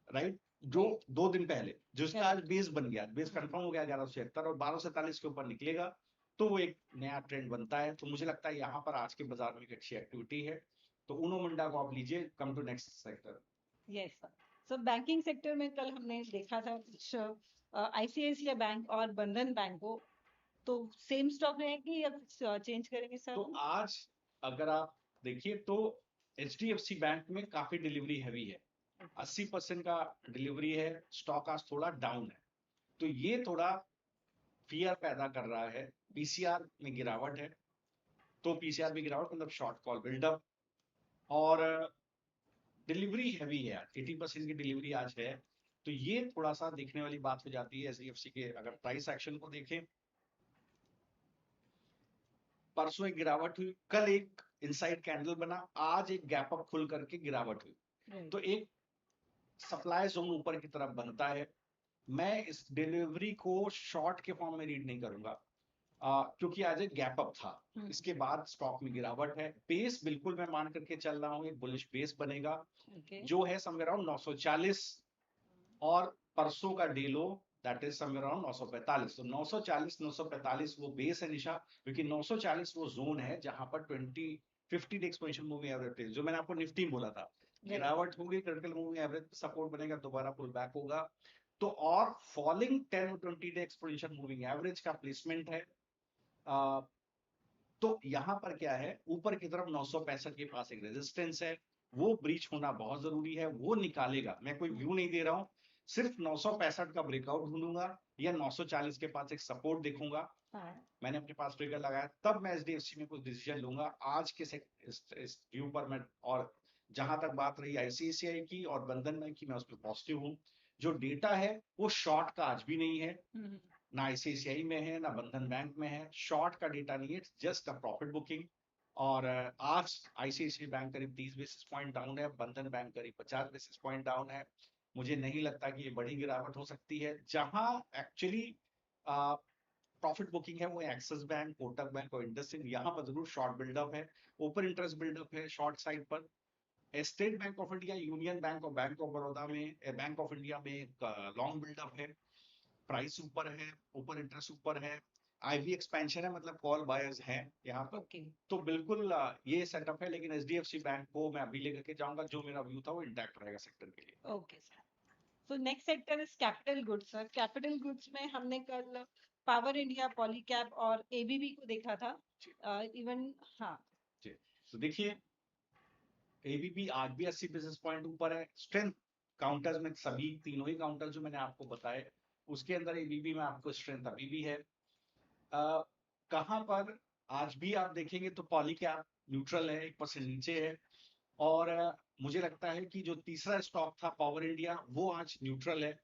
राइट, जो 2 दिन पहले, जिसका आज बेस बन गया, बेस कंफर्म हो गया 1176, और 1247 के ऊपर निकलेगा तो वो एक नया ट्रेंड बनता है। तो मुझे लगता है यहाँ पर आज के बाजार में एक अच्छी एक्टिविटी है, तो ऊनो मिंडा को आप लीजिए। Come to next sector. Yes sir, so banking sector में कल हमने देखा था कुछ आईसीआईसीआई बैंक और बंधन बैंक को, तो सेम स्टॉक रहेगी या कुछ चेंज करेंगे सर? तो आज अगर आप देखिए, तो एचडीएफसी बैंक में काफी डिलीवरी हैवी है, 80% का डिलीवरी है, स्टॉक आज थोड़ा डाउन है, तो ये थोड़ा फियर पैदा कर रहा है। पीसीआर में गिरावट है, तो पीसीआर में गिरावट मतलब शॉर्ट कॉल बिल्डअप, और डिलीवरी हैवी है, 80% की डिलीवरी आज है, तो ये थोड़ा सा देखने वाली बात हो जाती है एचडीएफसी के। अगर प्राइस एक्शन को देखें, परसों एक गिरावट हुई, कल एक इनसाइड कैंडल बना, आज एक गैप अप खुल करके गिरावट हुई, तो एक सप्लाई जोन ऊपर की तरफ बनता है। मैं इस डिलीवरी को शॉर्ट के फॉर्म में रीड नहीं करूंगा, क्योंकि आज एक गैप अप था, इसके बाद स्टॉक में गिरावट है। बेस बिल्कुल मैं मान करके चल रहा हूँ, एक बुलिश बेस बनेगा, जो है समवेयर अराउंड 940, और परसों का day low that is somewhere around 945। तो 940 945 वो बेस है निशा, क्योंकि 940 वो जोन है जहां पर 50 डे एक्सपोनेंशियल मूविंग एवरेज, जो मैंने आपको निफ्टी बोला था, गिरावट होगी, क्रिटिकल मूविंग एवरेज सपोर्ट बनेगा, दोबारा पुल बैक होगा। तो और फॉलिंग 10 और 20 डे एक्सपोनेंशियल मूविंग एवरेज का प्लेसमेंट है। तो यहां पर क्या है, ऊपर की तरफ 965 के पास एक रेजिस्टेंस है, वो ब्रीच होना बहुत जरूरी है, वो निकालेगा। मैं कोई व्यू नहीं दे रहा हूं, सिर्फ 965 का ब्रेकआउट ढूंढूंगा, या 940 के पास एक सपोर्ट देखूंगा। मैंने अपने पास ट्रिगर लगाया, तब मैं एचडीएफसी में कुछ डिसीजन लूंगा आज के इस व्यू पर मैं। और जहां तक बात रही आईसीआईसीआई की और बंधन बैंक की, मैं उस पर पॉजिटिव हूँ। जो डेटा है वो शॉर्ट का आज भी नहीं है, ना आईसीआईसीआई में है ना बंधन बैंक में है, शॉर्ट का डेटा नहीं है, जस्ट अ प्रॉफिट बुकिंग। और आज आईसीआईसीआई बैंक करीब 30 बेसिस पॉइंट डाउन है, बंधन बैंक करीब 50 बेसिस पॉइंट डाउन है। मुझे नहीं लगता कि ये बड़ी गिरावट हो सकती है। जहां एक्चुअली प्रॉफिट बुकिंग है वो एक्सिस बैंक, कोटक बैंक और इंडसइंड, यहाँ पर जरूर शॉर्ट बिल्डअप है, ओपन इंटरेस्ट बिल्डअप है शॉर्ट साइड पर। State bank of India, union bank और बैंक ऑफ बड़ौदा में, बैंक ऑफ इंडिया में एक लॉन्ग बिल्डअप है, प्राइस ऊपर है, ओपन इंटरेस्ट ऊपर है, आईवी एक्सपेंशन है, मतलब कॉल बायर्स हैं यहाँ पर। तो बिल्कुल ये सेटअप है, लेकिन एचडीएफसी बैंक को मैं अभी लेकर के जाऊंगा, जो मेरा व्यू था वो इंटैक्ट रहेगा सेक्टर के लिए। Okay sir. So next sector is capital goods sir. Capital goods में हमने कल पावर इंडिया, पॉलीकैब और एबीबी को देखा था। इवन हाँ जी, तो देखिए एबीबी आज भी 80 बेसिस पॉइंट ऊपर है। स्ट्रेंथ काउंटर्स में सभी तीनों ही काउंटर जो मैंने आपको बताए, उसके अंदर एबीबी में आपको स्ट्रेंथ अभी भी है। कहां पर आज भी आप देखेंगे तो पॉलीकैब न्यूट्रल है, 1% नीचे है। और मुझे लगता है कि जो तीसरा स्टॉक था पावर इंडिया, वो आज न्यूट्रल है।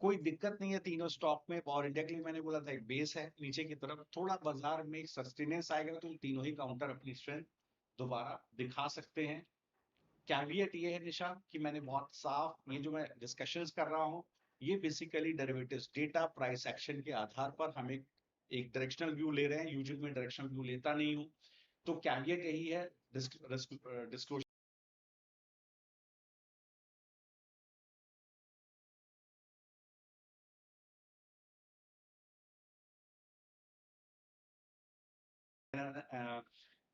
कोई दिक्कत नहीं है तीनों स्टॉक में। पावर इंडिया के लिए मैंने बोला था एक बेस है नीचे की तरफ, थोड़ा बाजार में सस्टेनेंस आएगा तो तीनों ही काउंटर अपनी स्ट्रेंथ दोबारा दिखा सकते हैं। कैवियट ये है निशा कि मैंने बहुत साफ, ये जो मैं डिस्कशंस कर रहा हूँ, ये basically derivatives data price action के आधार पर हम एक डायरेक्शनल व्यू ले रहे हैं। यूजुअली मैं डायरेक्शनल व्यू लेता नहीं हूँ, तो कैवियट यही है। Disclosure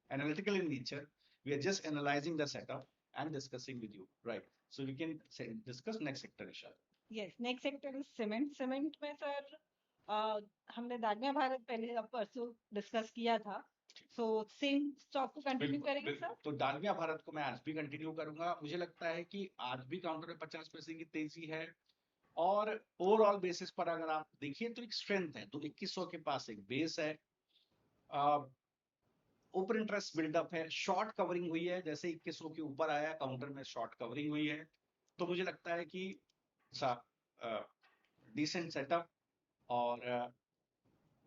analytical in nature. We are just analyzing the setup and discussing with you, right? So we can discuss next sector, Nisha. Yes, next sector is cement. Cement में sir हमने दानिया भारत पहले परसों डिस्कस किया था, so same stock को continue करेंगे sir. तो डालमिया भारत को मैं आज भी कंटिन्यू करूंगा। मुझे लगता है कि आज भी काउंटर में 50% की तेजी है। और ओवरऑल बेसिस पर अगर आप देखिए तो एक स्ट्रेंथ है, तो 2100 के पास एक बेस है। ओपन इंटरेस्ट बिल्डअप है, शॉर्ट कवरिंग हुई है, जैसे 2100 के ऊपर आया काउंटर में शॉर्ट कवरिंग हुई है। तो मुझे लगता है कि डिसेंट सेटअप। और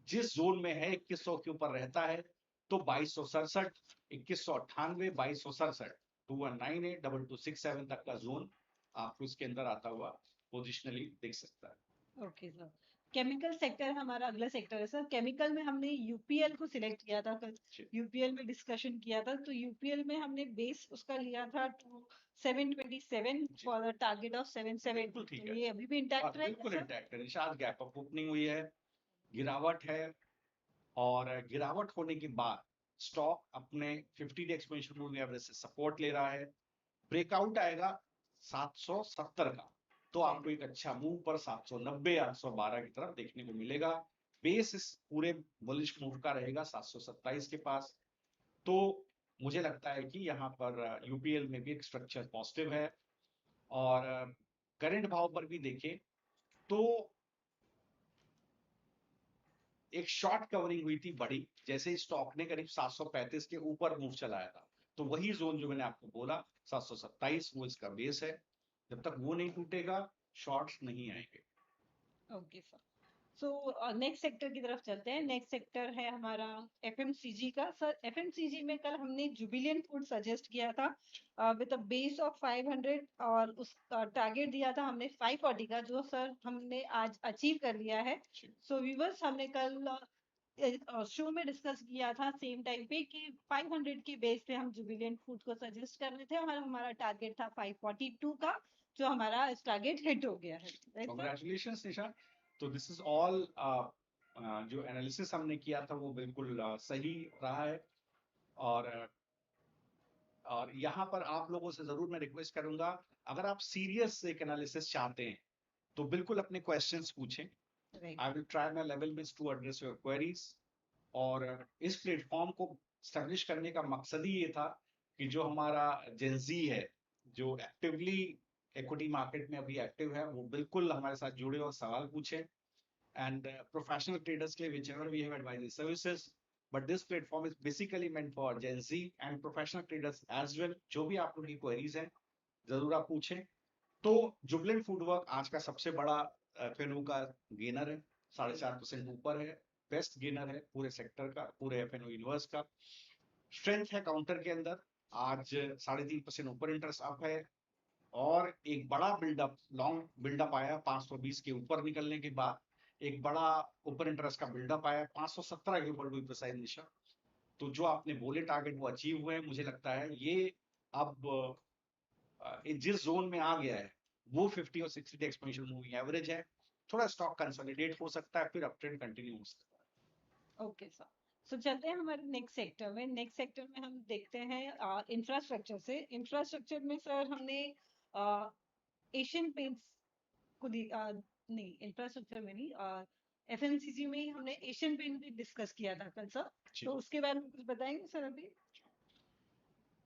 जिस जोन में है 2100 के ऊपर रहता है, तो 2267, 2198, 2267, 2198, 2267 तक का जोन आपको इसके अंदर आता हुआ पोजिशनली दिख सकता है। Okay sir. केमिकल सेक्टर हमारा अगला सेक्टर है सर। केमिकल में हमने यूपीएल को सिलेक्ट किया था कल, यूपीएल में डिस्कशन किया था। तो यूपीएल में हमने बेस उसका लिया था 727 फॉर द टारगेट ऑफ 77। तो ये अभी भी इंटैक्ट है? बिल्कुल इंटैक्ट है निशाद। गैप अप ओपनिंग हुई है, गिरावट है, और गिरावट होने के बाद स्टॉक अपने 50 डे एक्सपेंशन मूविंग एवरेज से सपोर्ट ले रहा है। ब्रेकआउट आएगा 770 का, तो आपको एक अच्छा मूव पर 790, 812 की तरफ देखने को मिलेगा। बेस इस पूरे बुलिश मूव का रहेगा 727 के पास। तो मुझे लगता है कि यहाँ पर यूपीएल में भी एक स्ट्रक्चर पॉजिटिव है। और करंट भाव पर भी देखें तो एक शॉर्ट कवरिंग हुई थी बड़ी, जैसे ही स्टॉक ने करीब 735 के ऊपर मूव चलाया था। तो वही जोन जो मैंने आपको बोला 727, वो इसका बेस है। जब तक वो नहीं टूटेगा शॉर्ट्स नहीं आएंगे। Okay sir. So next sector की तरफ चलते हैं। नेक्स्ट सेक्टर है हमारा एफएमसीजी का। सर एफएमसीजी में कल हमने जुबिलियंट फूड सजेस्ट किया था विद अ बेस ऑफ 500, और उसका टारगेट दिया था हमने 540 का, जो सर हमने आज अचीव कर लिया है। सो व्यूअर्स, हमने कल शो में डिस्कस किया था सेम टाइम पे कि 500 की बेस पे हम जुबिलियंट फूड को सजेस्ट कर रहे थे, और हमारा टारगेट था 542 का, जो हमारा टारगेट हिट हो गया है। कांग्रेचुलेशंस निशा। तो दिस इज ऑल, जो एनालिसिस हमने किया था वो बिल्कुल सही रहा है। और यहाँ पर आप लोगों से जरूर मैं रिक्वेस्ट करूंगा, अगर आप सीरियस एक एनालिसिस चाहते हैं तो बिल्कुल अपने क्वेश्चंस पूछें। I will try my level best to address your queries. और इस प्लेटफॉर्म को स्टैब्लिश करने का मकसद ही ये था कि जो हमारा जेंजी है, जो एक्टिवली इक्विटी मार्केट में अभी एक्टिव है, वो बिल्कुल हमारे साथ जुड़े और सवाल पूछे। एंड प्रोफेशनल ट्रेडर्स के लिए whichever we have advisory services, but this platform is basically meant for Gen Z and professional traders as well। जो भी आप लोगों की क्वेरीज हैं जरूर आप पूछें। तो जुबिलेंट फूडवर्क आज का सबसे बड़ा फेनू का गेनर है, 4.5% ऊपर है, बेस्ट गेनर है पूरे सेक्टर का, पूरे एफएनओ यूनिवर्स का। स्ट्रेंथ है काउंटर के अंदर, आज 3.5% ऊपर इंटरेस्ट अप है, और एक बड़ा बिल्डअप, लॉन्ग बिल्डअप आया 520 के ऊपर निकलने के बाद, एक बड़ा ऊपर इंटरेस्ट का बिल्डअप आया 517 के ऊपर, भी प्रिसाइज निशा। तो जो आपने बोले टारगेट वो अचीव हुए, मुझे लगता है ये अब जिस जोन में आ गया है वो 50 और 60 डे एक्सपोनेंशियल मूविंग एवरेज है। थोड़ा स्टॉक कंसोलिडेट हो सकता है, फिर अप ट्रेंड कंटिन्यू हो सकता है। ओके सर, सो चलते हैं हमारे नेक्स्ट सेक्टर में। नेक्स्ट सेक्टर में हम देखते हैं इंफ्रास्ट्रक्चर से। इंफ्रास्ट्रक्चर में सर हमने एशियन पेंट्स को नहीं, इंफ्रास्ट्रक्चर में नहीं, एफएमसीजी में हमने एशियन पेंट भी डिस्कस किया था कल सर, तो उसके बारे में कुछ बताएंगे सर? अभी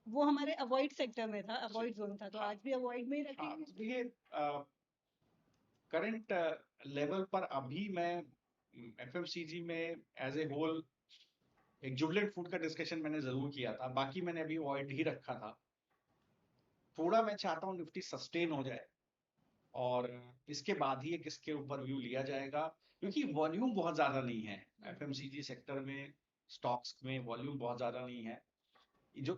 वो हमारे अवॉइड सेक्टर में था, अवॉइड जोन था, तो आज भी अवॉइड में ही रखेंगे। देखिए करंट लेवल पर अभी मैं एफएमसीजी में एज ए होल, एक जुबलेंट फूड का डिस्कशन मैंने जरूर किया था, बाकी मैंने अभी अवॉइड ही रखा था। थोड़ा मैं चाहता हूँ निफ्टी सस्टेन हो जाए और इसके बाद ही एक इसके ऊपर व्यू लिया जाएगा, क्योंकि वॉल्यूम बहुत ज्यादा नहीं है एफएमसीजी सेक्टर में, स्टॉक्स में वॉल्यूम बहुत ज्यादा नहीं है। जो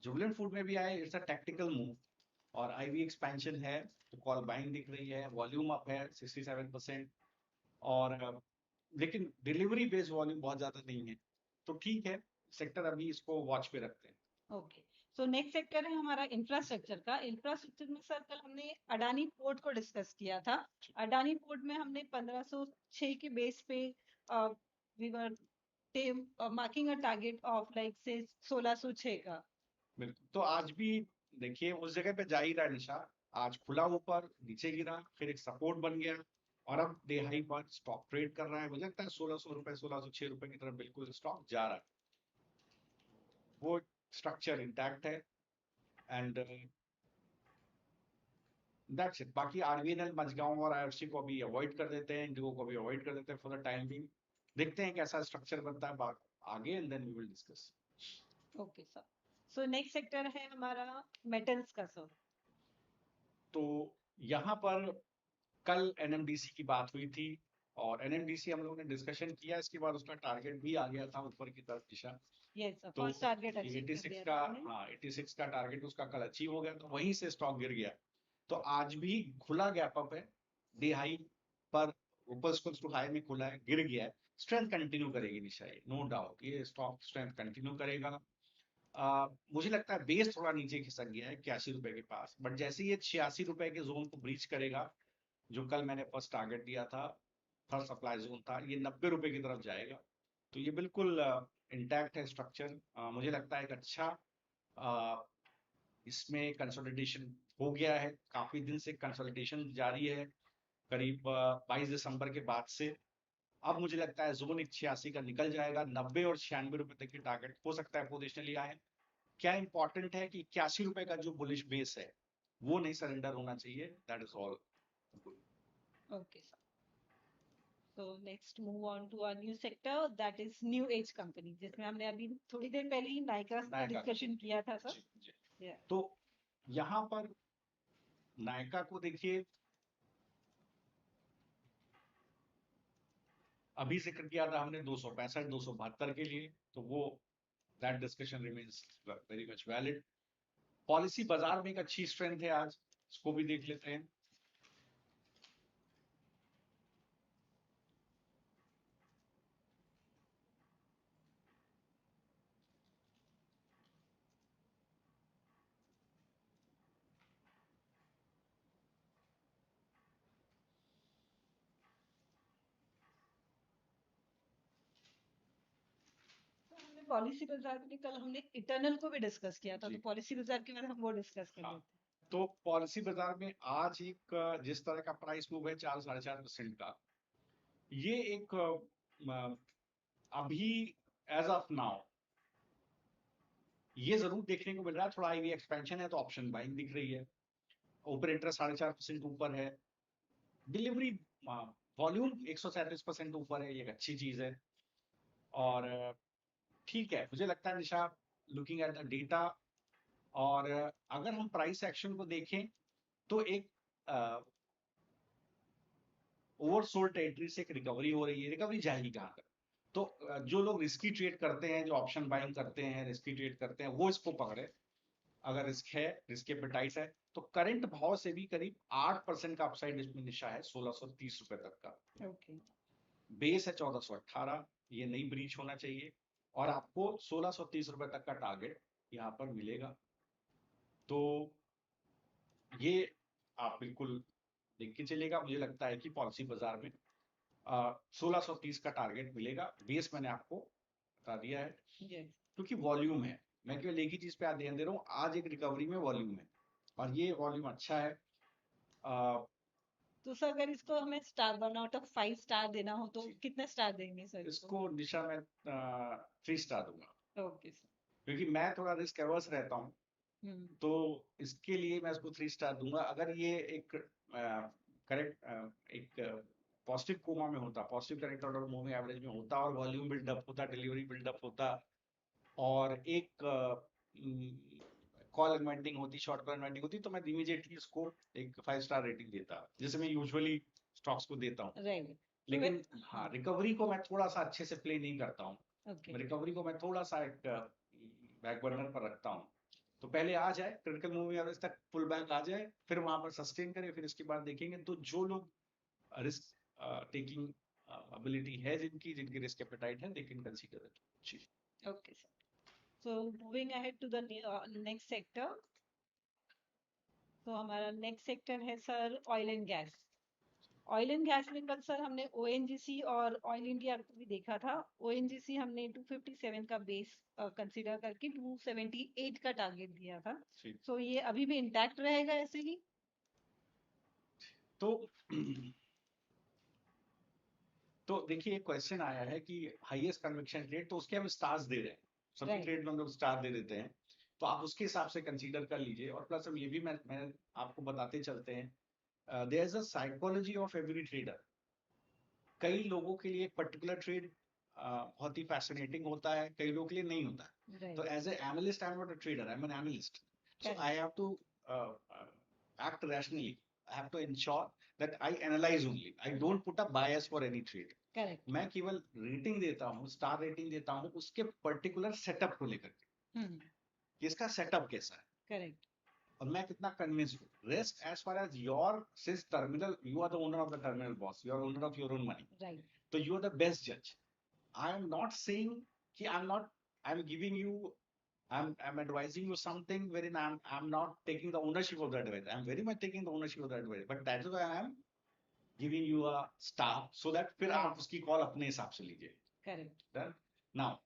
जुबलेंट फूड में भी आए, इट्स अ टैक्टिकल मूव, और आईवी एक्सपेंशन है तो कॉल बाइंग दिख रही है, वॉल्यूम अप है 67%, और लेकिन डिलीवरी बेस्ड वॉल्यूम बहुत ज्यादा नहीं है, तो ठीक है, सेक्टर अभी इसको वॉच पे रखते हैं। ओके, सो नेक्स्ट सेक्टर है हमारा इंफ्रास्ट्रक्चर का। इंफ्रास्ट्रक्चर में सर कल हमने अडानी पोर्ट को डिस्कस किया था। अडानी पोर्ट में हमने 1506 के बेस पे we were marking a target of like से 1606 का। बिल्कुल, तो आज भी देखिए उस जगह पे जा ही रहा है निशा, आज खुला ऊपर, नीचे गिरा, फिर एक सपोर्ट बन गया, और अब डे हाई पर स्टॉक ट्रेड कर रहा है। मुझे लगता है 1600 रुपए, 1606 रुपए की तरफ बिल्कुल स्टॉक जा रहा है, वो स्ट्रक्चर इंटैक्ट है, एंड दैट्स इट। बाकी आरबीएनएल, मजगांव और आईएफसी को अभी अवॉइड कर देते हैं, इंडिगो को भी अवॉइड कर देते हैं फॉर द टाइम बीइंग। देखते हैं कैसा स्ट्रक्चर बनता है आगे, and then we will discuss. Okay sir, so next sector है हमारा मेटल्स का सर। तो यहाँ पर कल एनएमडीसी की बात हुई थी, और एनएमडीसी हम लोगों ने डिस्कशन किया, इसके बाद उसका टारगेट भी आ गया था ऊपर की तरफ दिशा। यस सर, तो फर्स्ट टारगेट अचीव कर 86 दिया का, था हमने। हाँ 86 का टारगेट उसका कल अचीव हो गया, तो वहीं से स्टॉक गिर गया। तो आज भी खुला गैप अप है, डे हाई पर ऊपर टू हाई में खुला है, गिर गया है, स्ट्रेंथ कंटिन्यू करेगी निशा, नो डाउट ये स्टॉक स्ट्रेंथ कंटिन्यू करेगा। मुझे लगता है बेस थोड़ा नीचे खिसक गया है 81 रुपए के पास, बट जैसे ये 86 रुपए के जोन को ब्रीच करेगा, जो कल मैंने फर्स्ट टारगेट दिया था, फर्स्ट सप्लाई जोन था, ये 90 रुपए की तरफ जाएगा। तो ये बिल्कुल इंटैक्ट है स्ट्रक्चर। मुझे लगता है एक अच्छा इसमें कंसोलिडेशन हो गया है, काफी दिन से कंसोलिडेशन जारी है, करीब 22 दिसंबर के बाद से। अब मुझे लगता है जोन 86 का निकल जाएगा, 90 और 96 रुपए तक की टारगेट हो सकता है पोजिशनली आए। क्या इंपॉर्टेंट है कि 81 रुपए का जो बुलिश बेस है वो नहीं सरेंडर होना चाहिए, that is all. Okay sir, so next move on to our new sector, that is new age company, जिसमें हमने अभी थोड़ी देर पहले ही नायका का डिस्कशन किया था सर। तो यहाँ पर नायका को देखिए, अभी जिक्र किया था हमने 265 272 के लिए, तो वो that discussion remains very much valid. Policy बाजार में एक अच्छी स्ट्रेंथ है आज, इसको भी देख लेते हैं। पॉलिसी बाजार में कल हमने इटर्नल को भी डिस्कस किया था, तो पॉलिसी बाजार के बारे में हम वो डिस्कस कर लेते हैं। तो पॉलिसी बाजार में आज एक जिस तरह का प्राइस मूव है 4-4.5% का, ये एक अभी एज ऑफ नाउ ये जरूर देखने को मिल रहा है, थोड़ा आईवी एक्सपेंशन है तो ऑप्शन बाइंग दिख रही है, ऊपर इंटरेस्ट 4.5% ऊपर है, डिलीवरी वॉल्यूम 137% ऊपर है, ये एक अच्छी चीज है। और ठीक है, मुझे लगता है निशा, लुकिंग एट द डेटा, और अगर हम प्राइस एक्शन को देखें तो एक ओवरसोल्ड टेरिटरी से एक रिकवरी हो रही है, रिकवरी जाएगी कहाँ तक? तो जो लोग रिस्की ट्रेड करते हैं, जो ऑप्शन बाइंग करते हैं, रिस्की ट्रेड करते हैं, वो इसको पकड़े। अगर रिस्क है, रिस्क एपेटाइट है, तो करंट भाव से भी करीब 8% का अपसाइड इसमें निशा है 1630 रुपए तक का। ओके, बेस है 1418, ये नहीं ब्रीच होना चाहिए, और आपको 1630 रुपए तक का टारगेट यहाँ पर मिलेगा। तो ये आप बिल्कुल देख के चलिएगा। मुझे लगता है कि पॉलिसी बाजार में 1630 का टारगेट मिलेगा। बेस मैंने आपको बता दिया है, क्योंकि वॉल्यूम है। मैं केवल एक ही चीज पे ध्यान दे रहा हूँ, आज एक रिकवरी में वॉल्यूम है, और ये वॉल्यूम अच्छा है। तो सर अगर इसको हमें स्टार 1/5 स्टार देना हो तो कितने स्टार देंगे सर? इसको दिशा में 3 स्टार दूंगा। Okay sir. क्योंकि मैं थोड़ा रिस्क एवर्स रहता हूँ, तो इसके लिए मैं इसको 3 स्टार दूंगा। अगर ये एक करेक्ट एक पॉजिटिव कोमा में होता, positive correct order moving average में होता, और वॉल्यूम बिल्डअप होता, डिलीवरी बिल्डअप होता, और एक कॉल इन्वेंटिंग होती, शॉर्ट कॉल इन्वेंटिंग होती, तो मैं इमीडिएटली इसको एक 5 स्टार रेटिंग देता, जैसे मैं यूजुअली स्टॉक्स को देता हूँ। लेकिन हाँ, रिकवरी को मैं थोड़ा सा अच्छे से प्ले नहीं करता हूँ। रिकवरी को मैं थोड़ा सा एक बैक बर्नर पर रखता हूँ। तो पहले आ जाए क्रिटिकल मूविंग एवरेज तक, पुल बैक आ जाए, फिर वहां पर सस्टेन करें, फिर इसके बाद देखेंगे। तो जो लोग रिस्क टेकिंग एबिलिटी है, जिनकी रिस्क एपेटाइट है, they can consider it. Okay sir. So moving ahead to the next sector. तो हमारा नेक्स्ट सेक्टर है sir oil and gas. Oil and gas में कल सर हमने ओएनजीसी और ऑयल इंडिया को भी देखा था। ओएनजीसी हमने 257 का बेस कंसीडर करके 278 का टारगेट दिया था। तो ये अभी भी इंटैक्ट रहेगा ऐसे ही? तो देखिए, एक क्वेश्चन आया है कि हाईएस्ट कन्विक्शन ट्रेड, तो उसके हम स्टार्स दे रहे हैं, सभी ट्रेड में हम लोग स्टार दे देते हैं, तो आप उसके हिसाब से कंसीडर कर लीजिए। और प्लस हम ये भी मैं आपको बताते चलते हैं, there is a psychology of every trader. कई लोगों के लिए पर्टिकुलर ट्रेड बहुत ही फैसिनेटिंग होता है, कई लोगों के लिए नहीं होता है। तो as a analyst, I am not a trader, I am an analyst, so I have to act rationally. I have to ensure that I analyze only. I don't put a bias for any trade. Correct. मैं केवल rating देता हूँ, star rating देता हूँ उसके particular setup को लेकर के, कि इसका सेटअप कैसा है। करेक्ट। और मैं कितना कन्विंस हूँ। Rest as far as your since terminal, you are the owner of the terminal boss, you are owner of your own money, right. तो यू आर द बेस्ट जज। आई एम नॉट सेइंग कि I am giving you, I'm advising you something wherein I'm not taking the ownership of that advice. I'm very much taking the ownership of that advice. But that is why I am giving you a star, so that फिर आप उसकी call अपने हिसाब से लीजिए। Correct. Now,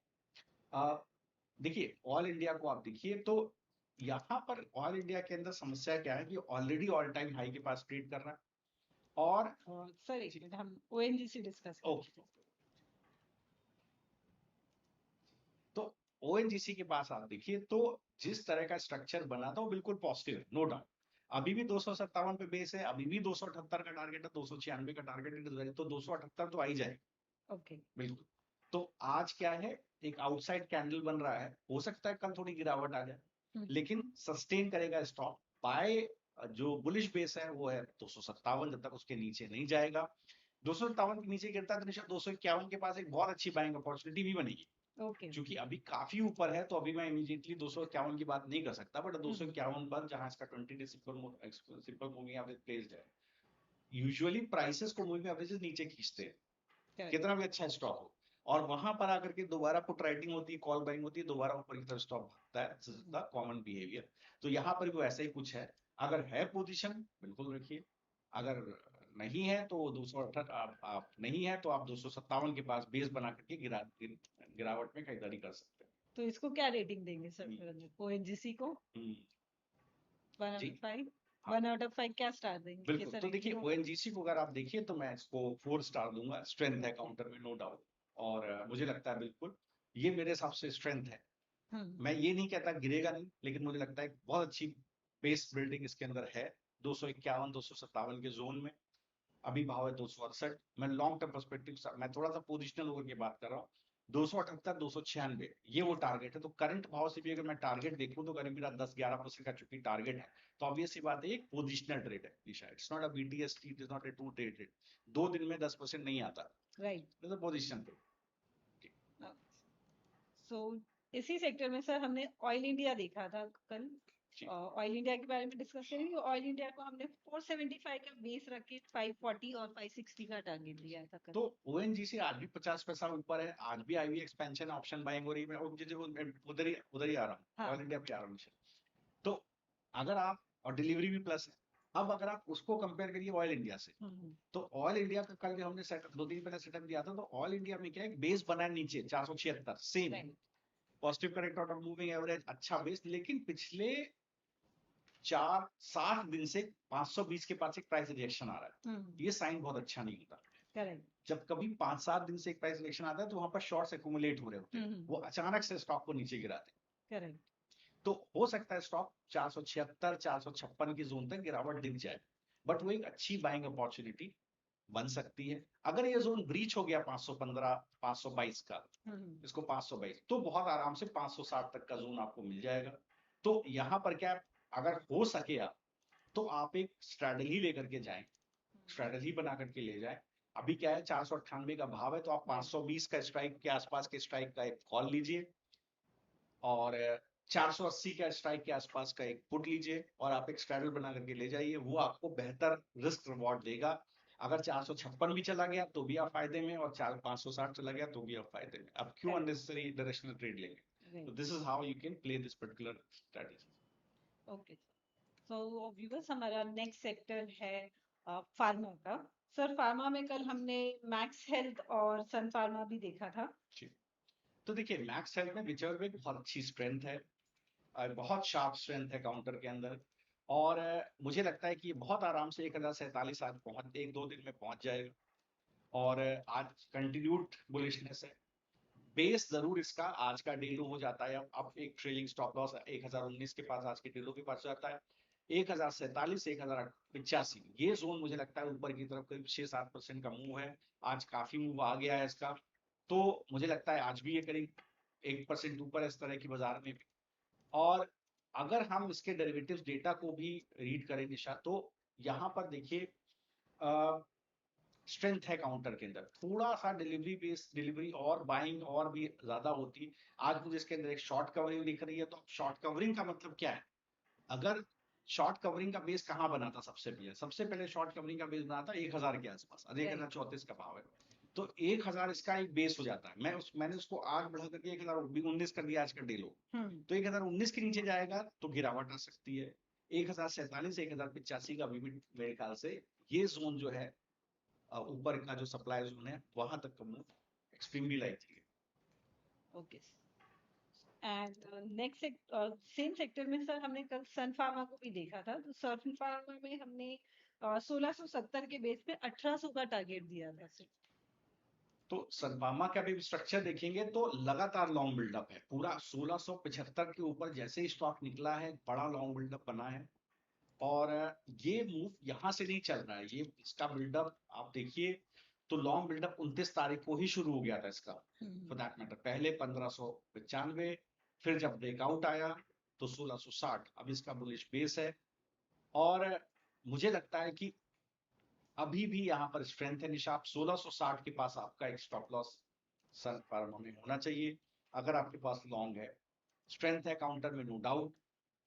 देखिए all India को आप देखिए, तो यहाँ पर ऑल इंडिया के अंदर समस्या क्या है कि ऑलरेडी ऑल टाइम हाई के पास ट्रेड कर रहा है। और सर एक मिनट, हम ओएनजीसी डिस्कस करें। तो ओएनजीसी के पास आप देखिए, तो जिस तरह का स्ट्रक्चर बना था वो बिल्कुल पॉजिटिव है, नो डाउट। अभी भी 257 पे बेस है, अभी भी 278 का टारगेट है, 296 का टारगेट है, तो 278 तो आ ही जाएगा। ओके, बिल्कुल। तो आज क्या है, एक आउटसाइड कैंडल बन रहा है, हो सकता है कल थोड़ी गिरावट आ जाए, लेकिन सस्टेन करेगा स्टॉक। बाय जो बुलिश बेस है वो है 257, जब तक उसके नीचे नहीं जाएगा। 257 के नीचे गिरता है तो निश्चित 251 के पास एक बहुत अच्छी बाइंग अपॉर्चुनिटी भी बनेगी। क्योंकि अभी काफी ऊपर है, तो अभी मैं इमीडिएटली 251 की बात नहीं कर सकता, बट 251 पर जहां इसका 20 day simple moving average placed है, यूजुअली प्राइसेस को मूविंग एवरेजेस नीचे खींचते हैं, कितना भी अच्छा स्टॉक हो, और वहां पर आकर के दोबारा पुट राइटिंग होती है, कॉल बाइंग होती है, दोबारा ऊपर की तरफ स्टॉक भागता है। This is the common behaviour. तो यहाँ पर भी ऐसा ही कुछ है। अगर है पोजीशन बिल्कुल रखिए, अगर नहीं है तो 268, आप नहीं है तो आप 257 के पास बेस बना करके गिरावट में खरीदारी कर सकते हैं। तो इसको क्या रेटिंग देंगे सर ओएनजीसी को? 1 आउट ऑफ 5 क्या स्टार देंगे? बिल्कुल। तो देखिए ओएनजीसी को अगर आप देखिए तो मैं इसको 4 स्टार दूंगा। स्ट्रेंथ है काउंटर में, नो डाउट, और मुझे लगता है बिल्कुल ये मेरे हिसाब से स्ट्रेंथ है। मैं ये नहीं कहता गिरेगा नहीं, लेकिन मुझे लगता है बहुत अच्छी बेस बिल्डिंग इसके अंदर है। 251 257 के जोन में अभी भाव है 268। मैं लॉन्ग टर्म पर्सपेक्टिव, मैं थोड़ा सा पोजिशनल होकर के बात कर रहा हूँ। 278 296 ये वो टारगेट है। तो करंट भाव से भी अगर मैं टारगेट देखूं तो करीब मेरा 10-11% का चूंकि टारगेट है, तो ऑब्वियस सी बात है एक पोजिशनल ट्रेड है Nisha, it's not a BTST, it is not a two trade. 2 दिन में 10% नहीं आता, right. It's a positional trade. So इसी सेक्टर में सर हमने ऑयल इंडिया देखा था कल, ऑयल इंडिया के बारे में डिस्कस करेंगे। ऑयल इंडिया को हमने 475 का बेस रख के 540 और 560 का टारगेट दिया था कल। तो ओएनजीसी आज भी 50 पैसा ऊपर है, आज भी आईवी एक्सपेंशन ऑप्शन बाइंग हो रही है, उधर ही आ रहा हूँ, ऑयल इंडिया पे आ रहा हूँ। तो अगर आप, और डिलीवरी भी प्लस है, अब अगर आप उसको कंपेयर करिए ऑयल इंडिया से, तो ऑयल इंडिया का कल जो हमने सेटअप 2 दिन पहले सेटअप दिया था, तो ऑयल इंडिया में क्या है, बेस बना है नीचे 476 same positive correct out of moving average, अच्छा बेस, लेकिन पिछले 60 दिन से 520 के पास एक प्राइस रिएक्शन आ रहा है। ये साइन बहुत अच्छा नहीं होता। करेक्ट। जब कभी 5-7 दिन से एक प्राइस रिएक्शन आता है तो वहां पर शॉर्ट्स एक्यूमुलेट हो रहे होते हैं, वो अचानक से स्टॉक को नीचे गिराते हैं। करेक्ट। तो हो सकता है स्टॉक 476 456 की जोन तक गिरावट दिख जाए, बट वो एक अच्छी बाइंग अपॉर्चुनिटी बन सकती है। अगर ये जोन ब्रीच हो गया 515 522 का, इसको 522, तो बहुत आराम से 560 तक का जोन आपको मिल जाएगा। तो यहां पर क्या, अगर हो सके आप, तो आप एक स्ट्रैटेजी लेकर के जाएं, स्ट्रैटेजी बना करके ले जाएं। अभी क्या है, 498 का भाव है, तो आप 520 का स्ट्राइक के आसपास के स्ट्राइक का एक कॉल लीजिए, और 480 का स्ट्राइक के आसपास का एक पुट लीजिए, और आप एक स्ट्रैटल बना करके ले जाइए। वो आपको बेहतर रिस्क रिवॉर्ड देगा। अगर 456 भी चला गया तो भी आप फायदे में, और 560 चला गया तो भी आप फायदे में। आप क्यों अननेसेसरी डायरेक्शनल ट्रेड लेंगे? तो this is how you can play this particular strategy. Okay, so viewers, हमारा नेक्स्ट सेक्टर है फार्मा का। सर, फार्मा में कल हमने मैक्स हेल्थ और सन फार्मा भी देखा था। तो देखिए, मैक्स हेल्थ में विचर में बहुत अच्छी स्ट्रेंथ है, बहुत शार्प स्ट्रेंथ है काउंटर के अंदर, और मुझे लगता है कि ये बहुत आराम से 1047 आज पहुंच, 1-2 दिन में पहुंच जाएगा, और आज कंटिन्यूड बुलिशनेस है। बेस जरूर इसका आज का डे लो हो जाता है, अब एक ट्रेलिंग स्टॉप लॉस 1019 के पास आज के डे लो के पास जाता है। 1047 1085 ये जोन मुझे लगता है ऊपर की तरफ करीब 6-7% का मूव है, आज काफी मूव आ गया है इसका। तो मुझे लगता है आज भी ये करीब 1% ऊपर है इस तरह की बाजार में भी। और अगर हम इसके डेरिवेटिव्स डेटा को भी रीड करें निशा, तो यहाँ पर देखिए स्ट्रेंथ है काउंटर के अंदर, थोड़ा सा डिलीवरी बेस, डिलीवरी और बाइंग और भी ज्यादा होती। आज मुझे इसके अंदर एक शॉर्ट कवरिंग दिख रही है, तो शॉर्ट कवरिंग का मतलब क्या है? अगर शॉर्ट कवरिंग का बेस कहाँ बना था सबसे पहले शॉर्ट कवरिंग का बेस बना था 1000 के आसपास, 1034 का भाव है, तो 1000 इसका एक बेस हो जाता है। मैंने उसको आज बढ़ा करके 1019 कर दिया आज का डे लो। तो 1019 के नीचे जाएगा तो गिरावट आ सकती है। 1047 1085 का भी मेरे ख्याल से ये जोन जो है, ऊपर का जो सप्लाई जोन है, वहां तक का मूव एक्सट्रीमली लाइकली है। Okay, and next same sector में सर हमने कल सन फार्मा को भी देखा था। तो सन फार्मा में हमने 1670 के बेस पे 1800 का टारगेट दिया था सर। तो सनफार्मा का भी स्ट्रक्चर देखेंगे तो लगातार लॉन्ग बिल्डअप है, पूरा 1675 के ऊपर जैसे ही स्टॉक निकला है बड़ा लॉन्ग बिल्डअप बना है, और ये मूव यहां से नहीं चल रहा है, ये इसका बिल्डअप आप देखिए तो लॉन्ग बिल्डअप 29 तारीख को ही शुरू हो गया था इसका, फॉर दैट मैटर। पहले 1595, फिर जब ब्रेकआउट आया तो 1660, अब इसका बुलिश बेस है, और मुझे लगता है कि अभी भी यहाँ पर स्ट्रेंथ है निशा। आप 1660 के पास आपका एक स्टॉप लॉस सन फार्मा में होना चाहिए अगर आपके पास लॉन्ग है। स्ट्रेंथ है काउंटर में, नो डाउट,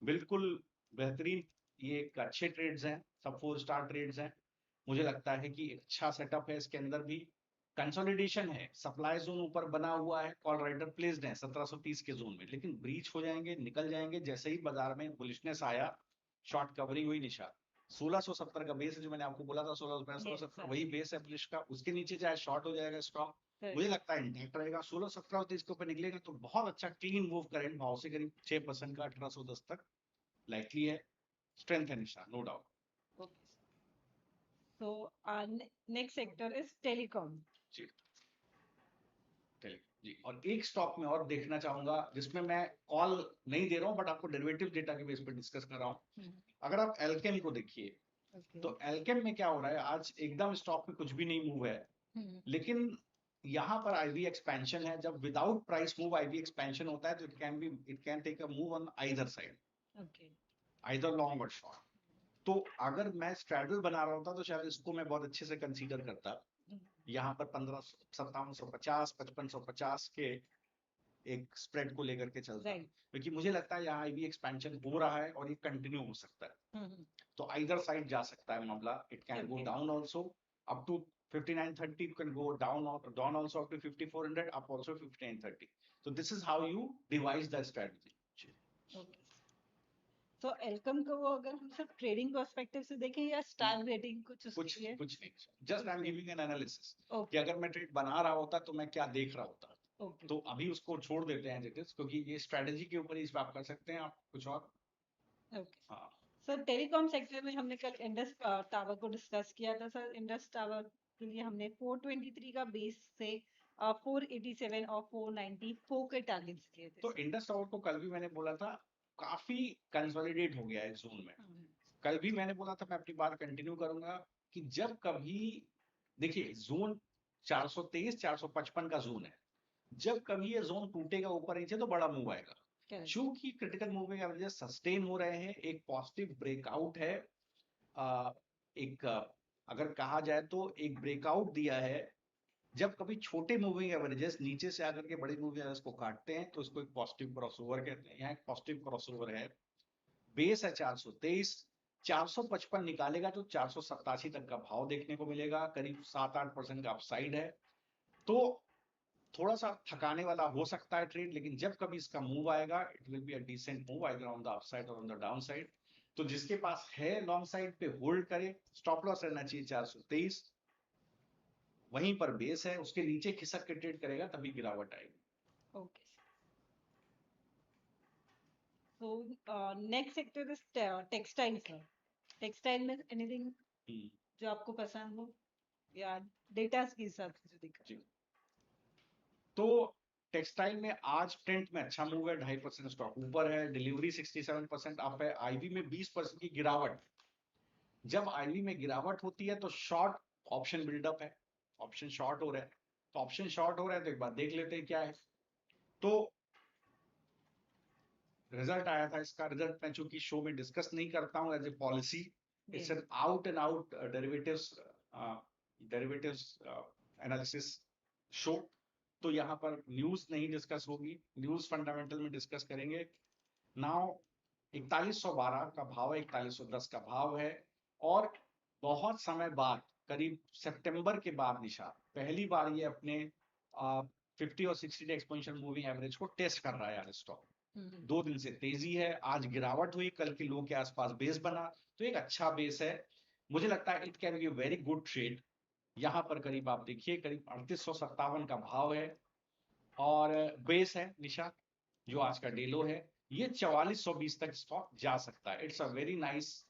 बिल्कुल बेहतरीन, ये एक अच्छे ट्रेड्स हैं, सब 4 स्टार ट्रेड्स हैं। मुझे लगता है कि एक अच्छा सेटअप है, इसके अंदर भी कंसोलिडेशन है, सप्लाई जोन ऊपर बना हुआ है, कॉल राइडर प्लेस्ड है 1730 के जोन में, लेकिन ब्रीच हो जाएंगे, निकल जाएंगे जैसे ही बाजार में बुलिशनेस आया, शॉर्ट कवरिंग हुई निशा। 1670 का बेस है जो मैंने आपको बोला था, 1670 वही बेस है बुलिश का, उसके नीचे चाहे शॉर्ट हो जाएगा स्टॉक, मुझे लगता है इंटैक्ट रहेगा। 1617 इसके ऊपर निकलेगा तो बहुत अच्छा क्लीन मूव करेंट भाव से करीब 6% का 1810 तक लाइकली है। स्ट्रेंथ है Nisha, no doubt. So our next sector is telecom. जी, जी, और एक स्टॉक में और देखना चाहूंगा जिसमें मैं कॉल नहीं दे रहा हूं बट आपको डेरिवेटिव डेटा के बेस पर डिस्कस कर रहा हूं। अगर आप एल्केम को देखिए, तो एल्केम में क्या हो रहा है, आज एकदम स्टॉक में कुछ भी नहीं मूव है, लेकिन यहाँ पर आईवी एक्सपेंशन है, जब without price move IV expansion होता है तो it can take a move on either side, okay, either long और शॉर्ट। तो अगर मैं स्ट्रैडल बना रहा होता तो शायद इसको मैं बहुत अच्छे से कंसीडर करता। यहाँ पर 5750 5550 के एक स्प्रेड को लेकर के चलता है, क्योंकि मुझे लगता है यहाँ आईवी एक्सपेंशन हो रहा है और ये कंटिन्यू हो सकता है। तो आइदर साइड जा सकता है मामला, it can go down also up to 5930, can go down also up to 5400, up also 5930। तो this is how you devise the strategy. Okay. तो एल्कम को वो अगर हम सिर्फ ट्रेडिंग पर्सपेक्टिव से देखें या स्टार रेटिंग कुछ उसकी है? कुछ नहीं, just I am giving an analysis कि ओके, अगर मैं ट्रेड बना रहा होता तो मैं क्या देख रहा होता। ओके, तो अभी उसको छोड़ देते हैं जिटिस, क्योंकि ये स्ट्रेटजी के ऊपर ही स्वैप कर सकते हैं आप कुछ और। ओके। हाँ, सर टेलीकॉम सेक्टर में हमने कल इंडस टावर को डिस्कस किया था सर। इंडस टावर के लिए हमने 423 का बेस से 487 और 494 के टारगेट्स लिए थे तो सर। इंडस टावर को कल भी मैंने बोला था काफी कंसोलिडेट हो गया है जोन में। हम्म, कल भी मैंने बोला था, मैं अपनी बात कंटिन्यू करूंगा कि जब कभी देखिए जोन 423 455 का जोन है, जब कभी ये जोन टूटेगा ऊपर नीचे तो बड़ा मूव आएगा। correct, चूंकि क्रिटिकल मूविंग एवरेजेस सस्टेन हो रहे हैं, एक पॉजिटिव ब्रेकआउट है, एक अगर कहा जाए तो एक ब्रेकआउट दिया है। जब कभी छोटे मूविंग एवरेजेस नीचे से आकर के बड़े मूविंग एवरेज को काटते हैं तो उसको एक पॉजिटिव क्रॉसओवर कहते हैं। यहाँ एक पॉजिटिव क्रॉसओवर है, बेस है 423, 455 निकालेगा तो 487 तक का भाव देखने को मिलेगा, करीब 7-8% का अपसाइड है। तो थोड़ा सा थकाने वाला हो सकता है ट्रेड, लेकिन जब कभी इसका मूव आएगा it will be a decent move either on the upside और ऑन द डाउन साइड। तो जिसके पास है लॉन्ग साइड पे होल्ड करे, स्टॉप लॉस रहना चाहिए 423, वहीं पर बेस है, उसके नीचे खिसक के ट्रेड करेगा तभी गिरावट आएगी। ओके। तो next sector is textile sir. Textile में एनीथिंग जो आपको पसंद हो या डेटा के हिसाब से जो दिखा? जी, तो टेक्सटाइल में आज प्रिंट में अच्छा मूव है, 2.5% स्टॉक ऊपर है, डिलीवरी 67% अप है, आईवी में 20% की गिरावट। जब आईवी में गिरावट होती है तो शॉर्ट ऑप्शन बिल्डअप है, ऑप्शन शॉर्ट हो रहा है। तो ऑप्शन शॉर्ट हो रहा है तो एक बार देख लेते हैं क्या है। तो रिजल्ट आया था, इसका रिजल्ट मैं चूंकि शो में डिस्कस नहीं करता हूं as a policy, it's an out and out derivatives analysis show. तो यहाँ पर न्यूज नहीं डिस्कस होगी, न्यूज फंडामेंटल में डिस्कस करेंगे। नाउ 4112 का भाव है, 4110 का भाव है, और बहुत समय बाद, करीब सितंबर के बाद निशा पहली बार ये अपने 50 और 60 डे एक्सपोनेंशियल मूविंग एवरेज को टेस्ट कर रहा है यार स्टॉक। 2 दिन से तेजी है, आज गिरावट हुई, कल के लो के आसपास बेस बना, तो एक अच्छा बेस है। मुझे लगता है it can be very good trade. यहाँ पर करीब आप देखिए करीब 3857 का भाव है और बेस है निशा जो आज का डेलो है, ये 4420 तक स्टॉक जा सकता है। It's a very nice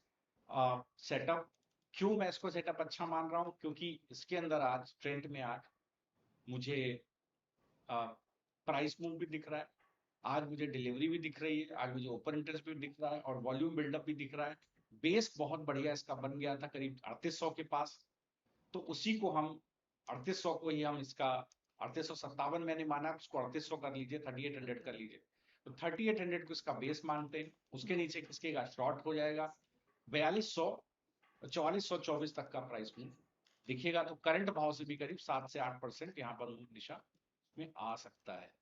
setup. क्यों मैं इसको सेटअप अच्छा मान रहा हूं, क्योंकि इसके अंदर आज ट्रेंड में आज मुझे प्राइस मूव भी दिख रहा है, आज मुझे डिलीवरी भी दिख रही है, आज मुझे ओपन इंटरेस्ट भी दिख रहा है और वॉल्यूम बिल्डअप भी दिख रहा है। बेस बहुत बढ़िया इसका बन गया था करीब 3800 के पास, तो उसी को हम 3800 को ही हम इसका 3857 मैंने माना, उसको 3800 कर लीजिए, 3800 कर लीजिए। तो 3800 को इसका बेस मानते हैं, उसके नीचे खिसकेगा शॉर्ट हो जाएगा 4200 4424 तक का प्राइस मूव दिखेगा। तो करंट भाव से भी करीब 7 से 8% यहाँ पर दिशा में आ सकता है।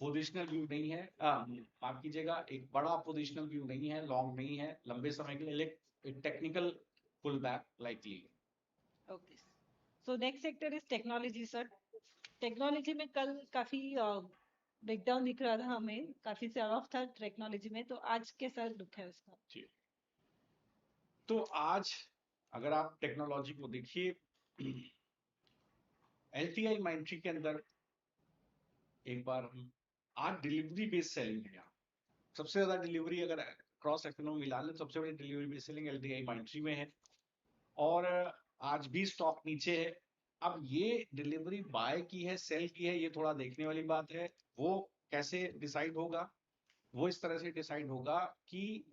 पोजिशनल व्यू नहीं है, माफ कीजिएगा, एक बड़ा पोजिशनल व्यू नहीं है, लॉन्ग नहीं है लंबे समय के लिए, एक technical pull back likely. Okay. So next sector is technology sir. Technology में कल काफी ब्रेकडाउन दिख रहा था हमें, काफी सेल ऑफ था टेक्नोलॉजी में, तो आज कैसा लुक है उसका? जी, तो आज अगर आप टेक्नोलॉजी को देखिए, एलटीआई माइंट्री के अंदर एक बार आज डिलीवरी बेस्ड सेलिंग है। यहाँ सबसे ज्यादा डिलीवरी अगर क्रॉस इकोनॉमी मिला ले, सबसे बड़ी डिलीवरी बेस्ड सेलिंग एलटीआई माइंट्री में है और आज भी स्टॉक नीचे है। अब ये डिलीवरी बाय की है सेल की है, ये थोड़ा देखने वाली बात है। वो कैसे डिसाइड होगा, वो इस तरह से डिसाइड होगा कि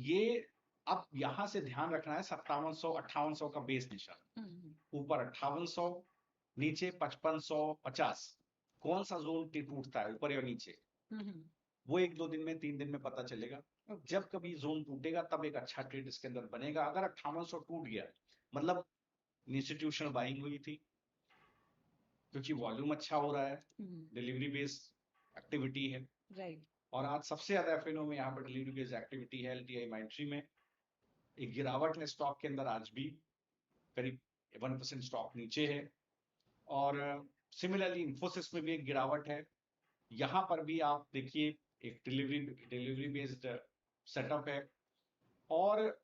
ये अब यहां से ध्यान रखना है 5700 5800 का बेस निशान, ऊपर 5800 नीचे 5550, कौन सा जोन टूटता है ऊपर या नीचे, वो 1-2 दिन में 3 दिन में पता चलेगा। जब कभी जोन टूटेगा तब एक अच्छा ट्रेड इसके अंदर बनेगा। अगर 5800 टूट गया मतलब इंस्टीट्यूशनल बाइंग हुई थी, क्योंकि वॉल्यूम अच्छा हो रहा है, डिलीवरी बेस्ड एक्टिविटी है, राइट। और आज सबसे ज्यादा एफएनओ में यहाँ पर डिलीवरी बेस्ड एक्टिविटी है। एलटीआई माइंट्री में एक गिरावट है स्टॉक के अंदर, आज भी करीब 1% स्टॉक नीचे है। और सिमिलरली इंफोसिस में भी एक गिरावट है। यहाँ पर भी आप देखिए एक डिलीवरी बेस्ड सेटअप है, और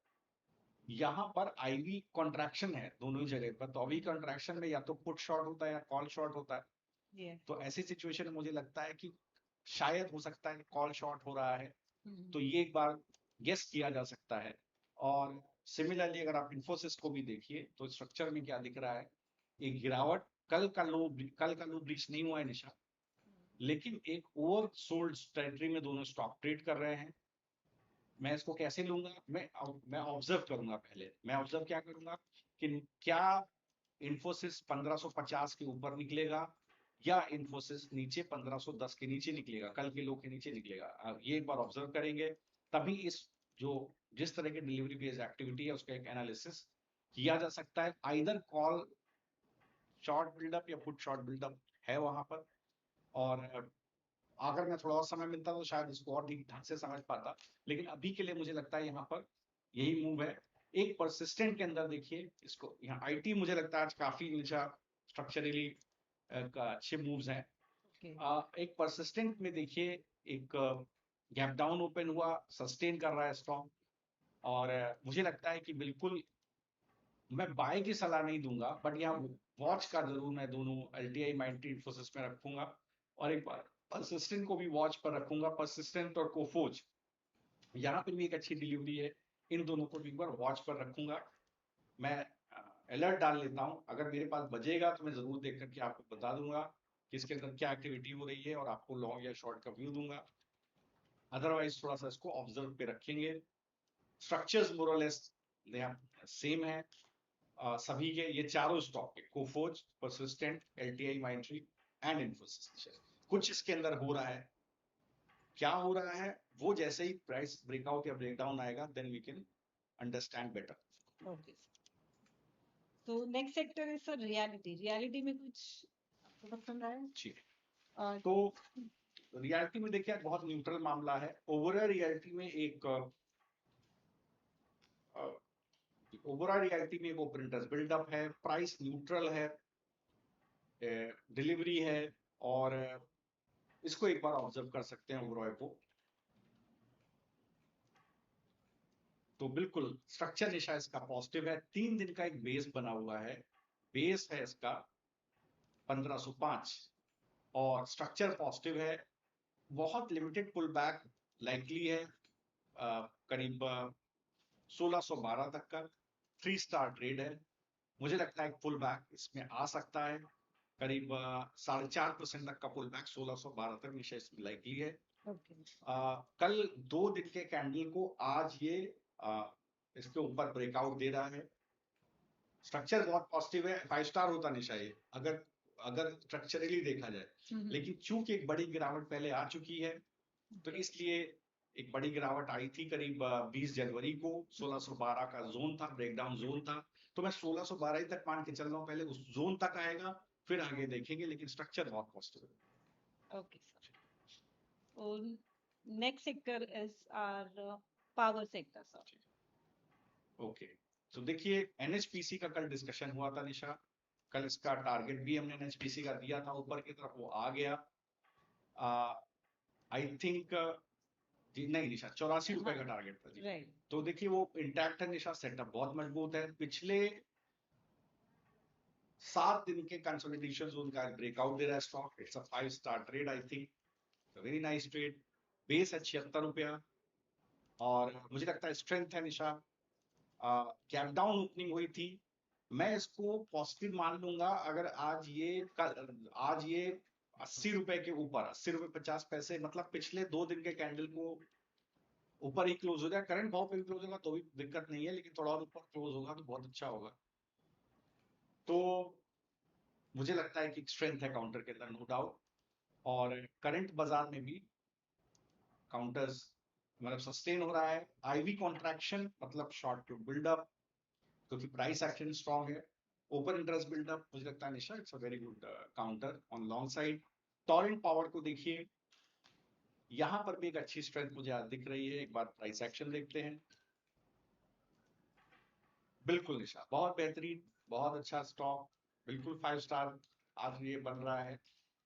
यहाँ पर आईवी कॉन्ट्रैक्शन है दोनों ही जगह पर। तो अभी कॉन्ट्रैक्शन में या तो पुट शॉर्ट होता है या कॉल शॉर्ट होता है। तो ऐसी सिचुएशन में मुझे लगता है कि शायद हो सकता है कॉल शॉर्ट हो रहा है, तो ये एक बार गेस किया जा सकता है। और सिमिलरली अगर आप इंफोसिस को भी देखिए तो स्ट्रक्चर में क्या दिख रहा है, एक गिरावट, कल का लो ब्रीच नहीं हुआ है निशा, लेकिन एक ओवर सोल्ड टेरिटरी में दोनों स्टॉक ट्रेड कर रहे हैं। मैं इसको कैसे लूंगा, मैं ऑब्जर्व करूंगा। पहले मैं ऑब्जर्व क्या करूंगा कि क्या इंफोसिस 1550 के ऊपर निकलेगा या इंफोसिस नीचे 1510 के नीचे निकलेगा, कल के लो के नीचे निकलेगा। ये एक बार ऑब्जर्व करेंगे, तभी इस जिस तरह की डिलीवरी बेस्ड एक्टिविटी है उसका एक एनालिसिस किया जा सकता है। आइदर कॉल शॉर्ट बिल्डअप या पुट शॉर्ट बिल्डअप है वहां पर। और अगर मैं थोड़ा और समय मिलता तो शायद इसको और ठीक ढंग से समझ पाता, लेकिन अभी के लिए मुझे लगता है यहाँ पर यही मूव है। एक परसिस्टेंट के अंदर देखिए इसको, यहाँ आईटी मुझे लगता है आज काफी नीचा स्ट्रक्चरली अच्छे मूव्स हैं। एक परसिस्टेंट में देखिए एक गैप डाउन ओपन हुआ, सस्टेन कर रहा है स्टॉक, और मुझे लगता है कि बिल्कुल मैं बाय की सलाह नहीं दूंगा, बट यहाँ वॉच का जरूर मैं दोनों एलटीआई माइंट्री इंफोसिस में रखूंगा, और एक बार परसिस्टेंट को भी वॉच पर रखूंगा। परसिस्टेंट और कोफोज यहाँ पर भी एक अच्छी डिलीवरी है, इन दोनों को भी एक बार वॉच पर रखूंगा। मैं अलर्ट डाल लेता हूं, अगर मेरे पास बजेगा तो मैं जरूर देख करके आपको बता दूंगा कि इसके अंदर क्या एक्टिविटी हो रही है, और आपको लॉन्ग या शॉर्ट का व्यू दूंगा। अदरवाइज थोड़ा सा इसको ऑब्जर्व पे रखेंगे। स्ट्रक्चर्स मोरलेस सेम है सभी के, ये चारों स्टॉक के, कोफोज, परसिस्टेंट, एलटीआई माइंट्री एंड इंफोसिस। कुछ इसके अंदर हो रहा है, क्या हो रहा है वो जैसे ही प्राइस ब्रेकआउट या ब्रेकडाउन आएगा then we can understand better. Okay, तो next sector is sir realty में कुछ आपको पसंद आया? जी, तो रियलिटी में देखिए बहुत न्यूट्रल मामला है। ओवरऑल रियलिटी में एक ओपन इंटरेस्ट बिल्डअप है, प्राइस न्यूट्रल है, डिलीवरी है, और इसको एक बार ऑब्जर्व कर सकते हैं ओवरऑल को। तो बिल्कुल स्ट्रक्चर निशा इसका पॉजिटिव है। 3 दिन का एक बेस बना हुआ है, बेस है इसका 1505, और स्ट्रक्चर पॉजिटिव है। बहुत लिमिटेड पुल बैक लाइकली है, करीब 1612 तक का 3 स्टार ट्रेड है। मुझे लगता है पुल बैक इसमें आ सकता है, करीब 4.5% तक का पुल बैक 1612 तक निशा इसमें लाइकली है। कल 2 दिन के कैंडल को आज ये इसके ऊपर ब्रेकआउट दे रहा है। स्ट्रक्चर बहुत पॉजिटिव है, 5 स्टार होता निशा ये अगर स्ट्रक्चरली देखा जाए, लेकिन चूंकि एक बड़ी गिरावट पहले आ चुकी है, तो इसलिए एक बड़ी गिरावट आई थी करीब 20 जनवरी को। 1612 का जोन था, ब्रेकडाउन जोन था, तो मैं 1612 ही तक मान के चल रहा हूँ। पहले उस जोन तक आएगा फिर आगे देखेंगे, लेकिन स्ट्रक्चर बहुत पॉजिटिव है। Okay sir, next sector is our power sector sir. Okay, तो देखिए एनएचपीसी का कल डिस्कशन हुआ था निशा, कल इसका टारगेट भी हमने एनएचपीसी का दिया था ऊपर की तरफ, वो आ गया। आई थिंक नहीं निशा 84 रुपए का टारगेट था जी, right. तो देखिए वो इंटैक्ट है निशा, सेटअप बहुत मजबूत है। पिछले 7 दिन के कंसोलिडेशन जोन का ब्रेकआउट दे रहा है stock. It's a 5 star trade, I think very nice trade. Base है 76 रुपया, और मुझे लगता है स्ट्रेंथ है निशा। गैप डाउन ओपनिंग हुई थी, मैं इसको पॉजिटिव मान लूंगा अगर आज ये 80 रुपए के ऊपर, 80 रुपए 50 पैसे, मतलब पिछले 2 दिन के कैंडल को ऊपर ही क्लोज हो जाए। करंट भाव पे भी क्लोज होगा तो भी दिक्कत नहीं है, लेकिन थोड़ा और ऊपर क्लोज होगा तो बहुत अच्छा होगा। तो मुझे लगता है कि स्ट्रेंथ है काउंटर के अंदर, नो डाउट। और करंट बाजार में भी काउंटर्स मतलब सस्टेन हो रहा है। आईवी कॉन्ट्रैक्शन मतलब शॉर्ट टू बिल्डअप, क्योंकि प्राइस एक्शन स्ट्रॉन्ग है। ओपन इंटरेस्ट बिल्डअप, मुझे लगता है Nisha it's a very good counter on long side. Torrent Power को देखिए, यहां पर भी एक अच्छी स्ट्रेंथ मुझे आज दिख रही है। एक बार प्राइस एक्शन देखते हैं। बिल्कुल निशा, बहुत बेहतरीन, बहुत अच्छा स्टॉक, बिल्कुल 5 स्टार आज ये बन रहा है।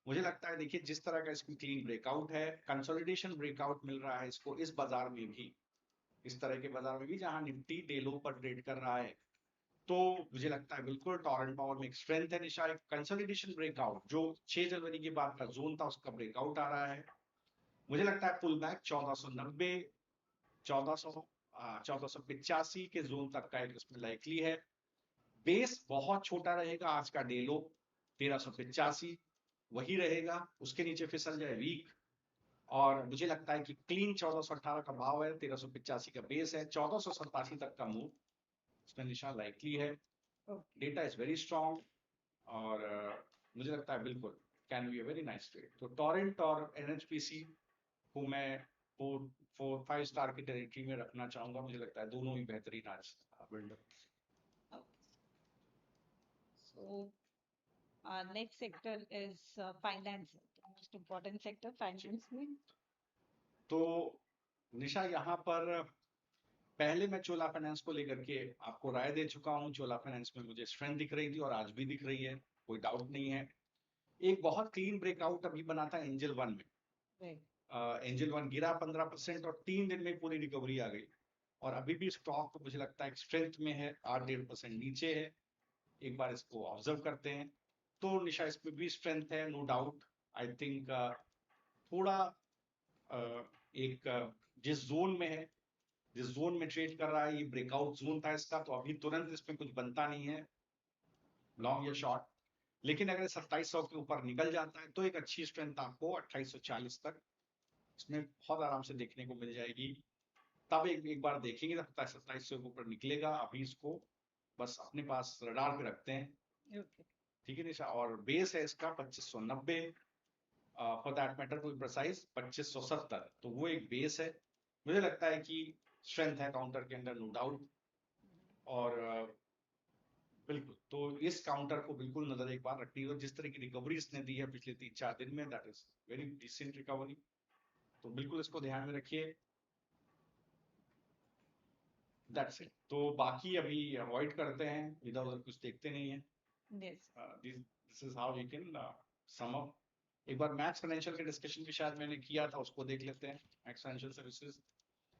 मुझे लगता है देखिए जिस तरह का इसकी क्लीन ब्रेकआउट है, कंसोलिडेशन ब्रेकआउट मिल रहा है इसको इस बाजार में भी, इस तरह के बाजार में भी जहां निफ्टी डे लो पर ट्रेड कर रहा है, तो मुझे लगता है बिल्कुल टॉरेंट पावर में एक स्ट्रेंथ है निशा। एक कंसोलिडेशन ब्रेकआउट जो 6 जनवरी के बाद का जोन था उसका ब्रेकआउट आ रहा है। मुझे लगता है पुल बैक 1490, 1400, 1485 के जोन तक का एक इसमें लाइकली है। बेस बहुत छोटा रहेगा, आज का डे लो 1385 वही रहेगा, उसके नीचे फिसल जाए वीक। और मुझे लगता है कि क्लीन 1418 का भाव है, 1385 का बेस है, 1487 तक का मूव इसमें निशान लाइकली है। डेटा इज वेरी स्ट्रॉन्ग और मुझे लगता है बिल्कुल can be a very nice trade. तो टॉरेंट और एनएचपीसी को मैं 4-5 स्टार की टेरिटरी में रखना चाहूंगा। मुझे लगता है दोनों ही बेहतरीन आज buildup. So our next sector is finance, most important sector, finance में। तो निशा यहाँ पर पहले मैं चोला फाइनेंस को लेकर के आपको राय दे चुका हूँ। चोला फाइनेंस में मुझे स्ट्रेंथ दिख रही थी और आज भी दिख रही है, कोई डाउट नहीं है। एक बहुत क्लीन ब्रेकआउट अभी बना था एंजल वन में। एंजल वन गिरा 15% और 3 दिन में पूरी रिकवरी आ गई, और अभी भी स्टॉक मुझे लगता है स्ट्रेंथ में है, 8-1.5% नीचे है। एक बार इसको ऑब्जर्व करते हैं तो निशा इसमें भी स्ट्रेंथ है, नो डाउट। आई थिंक थोड़ा एक जिस जोन में है, जिस जोन में ट्रेड कर रहा है, ये ब्रेकआउट जोन था इसका, तो अभी तुरंत इसमें कुछ बनता नहीं है लॉन्ग या शॉर्ट। लेकिन अगर 2700 के ऊपर निकल जाता है तो एक अच्छी स्ट्रेंथ आपको 2840 तक इसमें बहुत आराम से देखने को मिल जाएगी। तब एक बार देखेंगे जब 2700 के ऊपर निकलेगा। अभी इसको बस अपने पास रडार पे रखते हैं, ठीक है निशा। और बेस है इसका 2590, for that matter to be precise 2570, तो वो एक बेस है। मुझे लगता है कि स्ट्रेंथ है काउंटर के अंदर, नो डाउट। और बिल्कुल, तो इस काउंटर को बिल्कुल नजर एक बार रखनी है। जिस तरह की रिकवरी इसने दी है पिछले 3-4 दिन में, that is very decent recovery, तो बिल्कुल इसको ध्यान में रखिए। That's it. तो बाकी अभी अवॉइड करते हैं, इधर उधर कुछ देखते नहीं है। This is how we can sum up. एक बार मैक्स फाइनेंशियल के डिस्कशन भी शायद मैंने किया था, उसको देख लेते हैं। मैक्स फाइनेंशियल सर्विसेज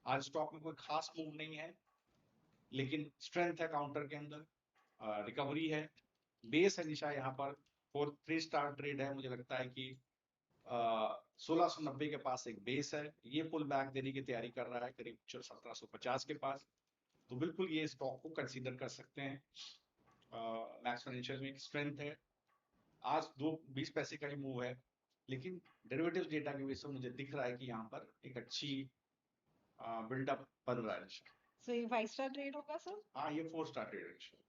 आज स्टॉक में कोई खास मूव नहीं है, लेकिन स्ट्रेंथ है काउंटर के अंदर, रिकवरी है, बेस है निशा यहाँ पर 3 स्टार ट्रेड है। मुझे लगता है कि 1690 के पास एक बेस है, ये पुल बैक देने की तैयारी कर रहा है करीब 1750 के पास, तो बिल्कुल ये स्टॉक को कंसीडर कर सकते हैं। मैक्स फाइनेंशियल में एक स्ट्रेंथ है, आज 2-20 पैसे का ही मूव है, लेकिन डेरिवेटिव डेटा की वजह से मुझे दिख रहा है कि यहाँ पर एक अच्छी बिल्डअप बन रहा है। So ये 5 स्टार ट्रेड होगा सर? हाँ, ये 4 स्टार ट्रेड है।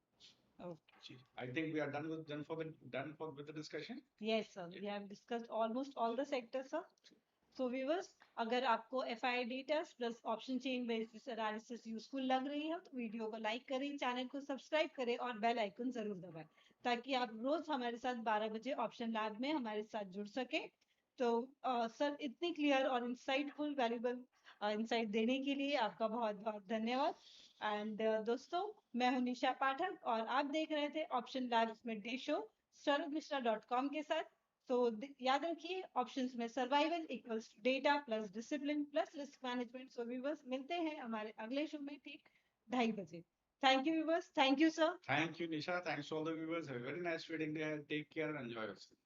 Okay. I think we are done with the discussion. Yes sir, we have discussed almost all the sectors sir. So viewers, अगर आपको FID test plus option chain basis analysis useful लग रही है तो video को like करें, channel को subscribe करें और बेल आइकन जरूर दबाएं, ताकि आप रोज हमारे साथ 12 बजे ऑप्शन लैब में हमारे साथ जुड़ सके। तो सर इतनी क्लियर और इंसाइटफुल वैल्यूबल इंसाइट देने के लिए आपका बहुत बहुत धन्यवाद। एंड दोस्तों, मैं हूं निशा पाठक और आप देख रहे थे ऑप्शन लैब्स में डे शो swarupmishra.com के साथ। तो याद रखिए, ऑप्शंस में survival equals data plus discipline plus risk management. सो व्यूवर्स, मिलते हैं हमारे अगले शो में ठीक 2:30 बजे। Thank you viewers, thank you sir. Thank you, Nisha. Thanks to all the viewers. Have a very nice trading day. Take care and enjoy yourself.